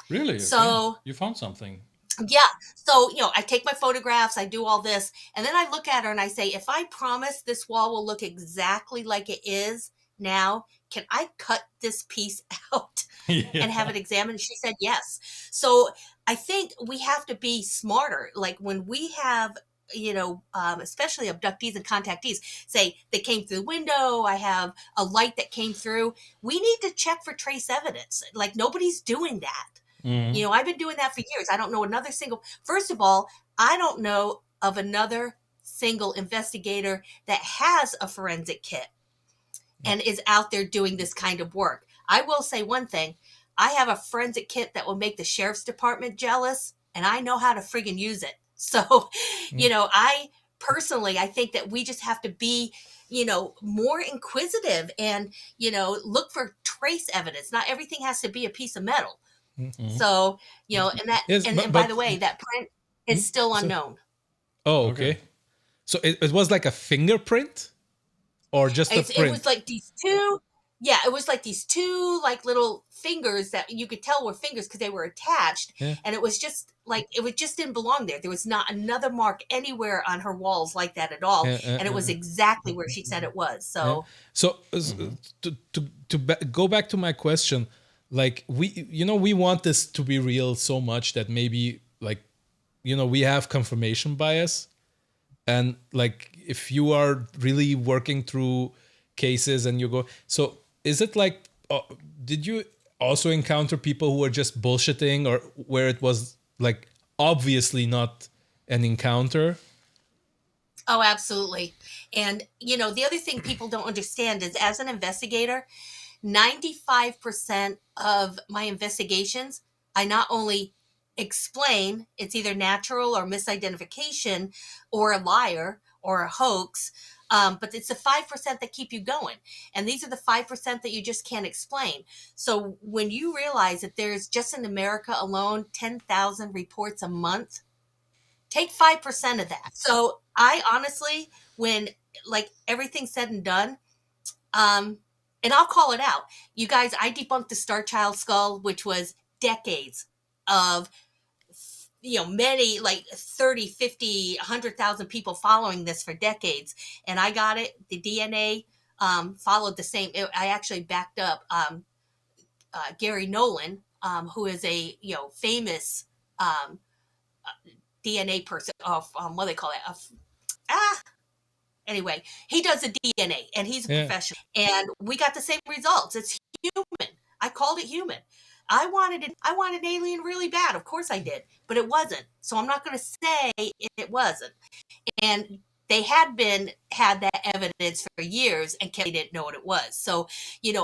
Really? Okay. So You found something. yeah. So, I take my photographs, I do all this, and then I look at her and I say, if I promise this wall will look exactly like it is now, can I cut this piece out and have it examined? She said yes. So I think we have to be smarter. Like when we have, especially abductees and contactees say they came through the window, I have a light that came through. We need to check for trace evidence. Like nobody's doing that. Mhm. I've been doing that for years. I don't know another single, first of all, I don't know of another single investigator that has a forensic kit and is out there doing this kind of work. I will say one thing. I have a forensic kit that will make the sheriff's department jealous, and I know how to friggin' use it. So, I personally, I think that we just have to be, more inquisitive and, look for trace evidence. Not everything has to be a piece of metal. Mhm. So, and that, Yes, and by the way, that print is still So- unknown. oh, Okay. okay. So it was like a fingerprint or just a It print? was like these two, yeah, it was like these two like little fingers that you could tell were fingers because they were attached, Yeah. and it was just like it just didn't belong there. There was not another mark anywhere on her walls like that at all, and it was exactly where she said it was. Yeah. So So go back to my question, like we want this to be real so much that maybe like we have confirmation bias, and like if you are really working through cases and you go, so is it like did you also encounter people who were just bullshitting, or where it was like obviously not an encounter? Oh, absolutely. And, the other thing people don't understand is as an investigator, 95% of my investigations, I not only explain it's either natural or misidentification or a liar or a hoax, but it's the 5% that keep you going. And these are the 5% that you just can't explain. So when you realize that there's just in America alone 10,000 reports a month, take 5% of that. So I honestly, when like everything's said and done, and I'll call it out. You guys, I debunked the Star Child skull, which was decades of, many like 30, 50, 100,000 people following this for decades. And I got it. The DNA followed the same. I actually backed up Gary Nolan, who is a, famous DNA person of, what do they call it? Anyway, he does the DNA and he's a Yeah. professional. And we got the same results. It's human. I called it human. I wanted an alien really bad. Of course I did, but it wasn't. So I'm not going to say it wasn't. And they had that evidence for years and they didn't know what it was. So,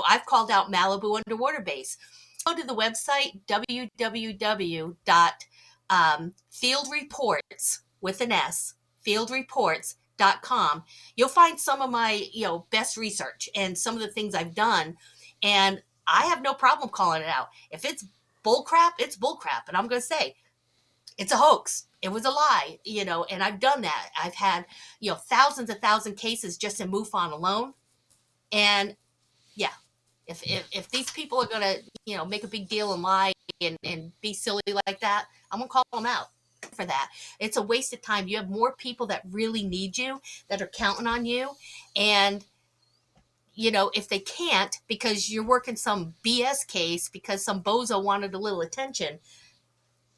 I've called out Malibu underwater base. Go to the website www.fieldreports with an S, fieldreports.com. You'll find some of my, best research and some of the things I've done. And I have no problem calling it out. If it's bullcrap, it's bullcrap. And I'm going to say, it's a hoax. It was a lie, and I've done that. I've had, thousands of cases just in MUFON alone. And yeah, if these people are going to, make a big deal and lie and be silly like that, I'm going to call them out for that. It's a waste of time. You have more people that really need you, that are counting on you. And, if they can't because you're working some BS case because some bozo wanted a little attention,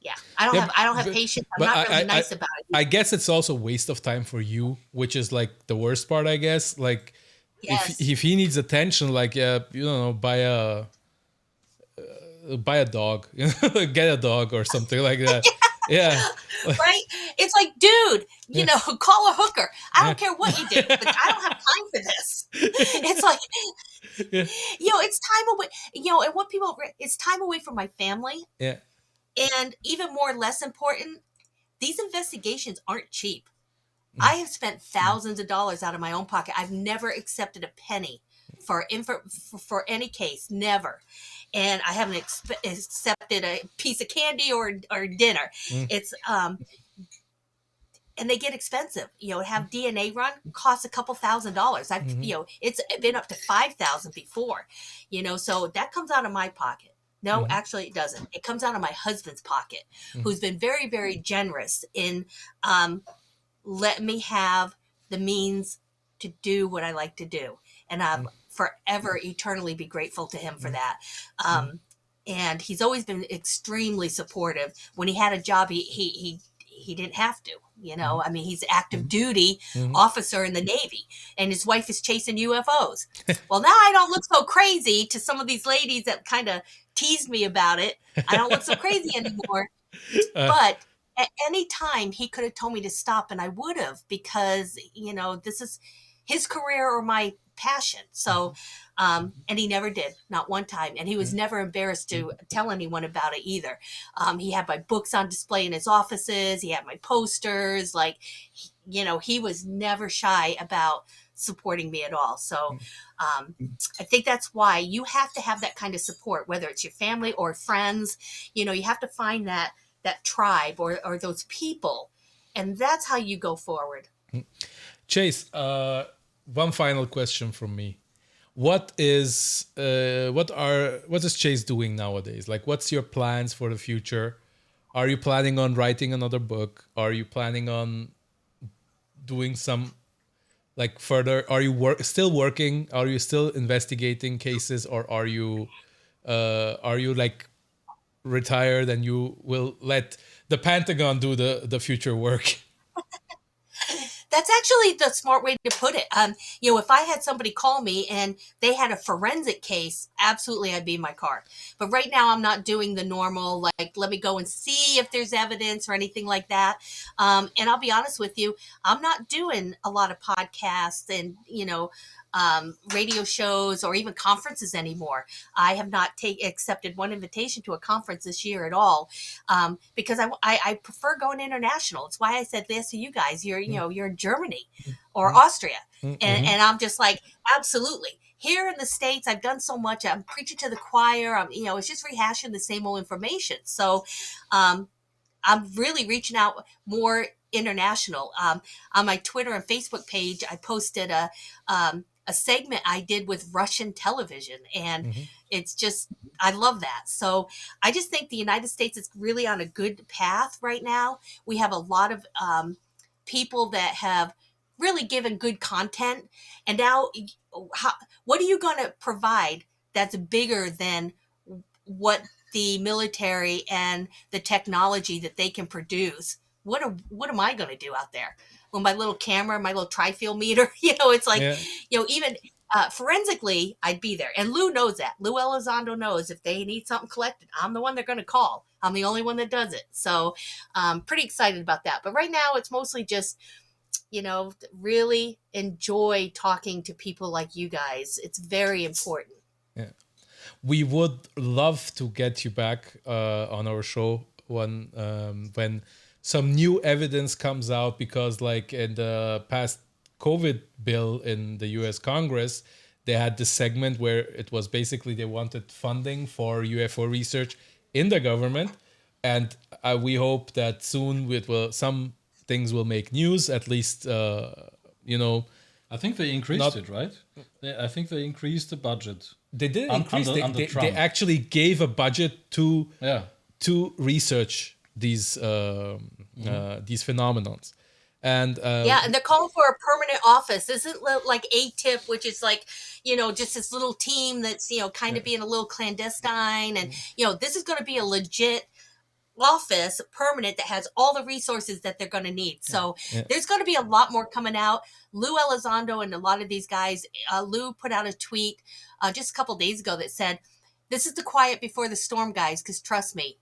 Yeah, Yeah, I don't have patience. I'm but not really nice about it. I guess it's also waste of time for you, which is like the worst part, I guess. Like Yes. if he needs attention, like you know, buy a dog, you know, get a dog or something like that. Yeah. Right? It's like, dude, Yeah. call a hooker. I Yeah. don't care what you do, but I don't have time for this. It's like, Yeah. it's time away, and what people, it's time away from my family. Yeah. And even more less important, these investigations aren't cheap. Mm. I have spent thousands of dollars out of my own pocket. I've never accepted a penny for any case, never. And I haven't accepted a piece of candy or dinner. Mm. It's and they get expensive. Have DNA run costs a couple $1,000s. I've it's been up to 5,000 before. So that comes out of my pocket. No, actually, it doesn't. It comes out of my husband's pocket, who's been very, very generous in letting me have the means to do what I like to do, and I've forever, eternally be grateful to him for that. And he's always been extremely supportive. When he had a job, he didn't have to. I mean, he's active duty officer in the Navy, and his wife is chasing UFOs. Well, now I don't look so crazy to some of these ladies that kind of teased me about it. I don't look so crazy anymore. But at any time, he could have told me to stop, and I would have, because this is his career or my passion. So, and he never did, not one time. And he was never embarrassed to tell anyone about it either. He had my books on display in his offices. He had my posters. Like, he was never shy about supporting me at all. So, I think that's why you have to have that kind of support, whether it's your family or friends. You have to find that tribe or those people, and that's how you go forward. Chase, one final question from me. What is Chase doing nowadays? Like, what's your plans for the future? Are you planning on writing another book? Are you planning on doing some like further? Are you still working? Are you still investigating cases, or are you like retired and you will let the Pentagon do the future work? That's actually the smart way to put it. If I had somebody call me and they had a forensic case, absolutely I'd be in my car. But right now I'm not doing the normal, like, let me go and see if there's evidence or anything like that. And I'll be honest with you, I'm not doing a lot of podcasts and, radio shows or even conferences anymore. I have not accepted one invitation to a conference this year at all, because I prefer going international. It's why I said this to you guys. You're in Germany or Austria, and I'm just like, absolutely. Here in the States, I've done so much. I'm preaching to the choir. It's just rehashing the same old information. So, I'm really reaching out more international. On my Twitter and Facebook page, I posted a segment I did with Russian television, and it's just, I love that. So I just think the United States is really on a good path right now. We have a lot of people that have really given good content, and now what are you going to provide that's bigger than what the military and the technology that they can produce? What am I going to do out there with my little camera, my little tri-field meter? It's like, even forensically, I'd be there. And Lou knows that. Lou Elizondo knows if they need something collected, I'm the one they're going to call. I'm the only one that does it. So pretty excited about that. But right now it's mostly just, really enjoy talking to people like you guys. It's very important. Yeah. We would love to get you back on our show when some new evidence comes out, because like in the past COVID bill in the US Congress, they had this segment where it was basically they wanted funding for UFO research in the government. And we hope that soon some things will make news, at least, I think they increased it, right? I think they increased the budget. They did increase. Under They Trump. actually gave a budget to research these phenomenons, and and they're calling for a permanent office. Isn't like ATIP, which is like, just this little team that's kind of being a little clandestine, and this is going to be a legit office permanent that has all the resources that they're going to need. So Yeah. there's going to be a lot more coming out. Lou Elizondo and a lot of these guys, Lou put out a tweet just a couple days ago that said, "This is the quiet before the storm, guys, because trust me,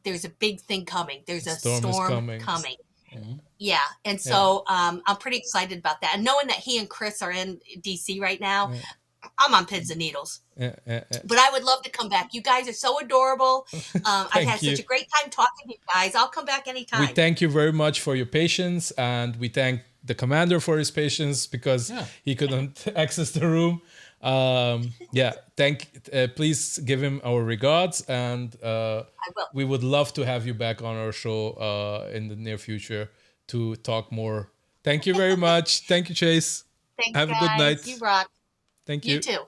there's a big thing coming. There's a storm is coming. Yeah. And so I'm pretty excited about that. And knowing that he and Chris are in DC right now, I'm on pins and needles. But I would love to come back. You guys are so adorable. I've had such a great time talking to you guys. I'll come back anytime. We thank you very much for your patience, and we thank the commander for his patience because he couldn't access the room. Please give him our regards, and we would love to have you back on our show in the near future to talk more. Thank you very much. Thank you, Chase. Thanks, have guys. a good night. You rock. Thank you. You too.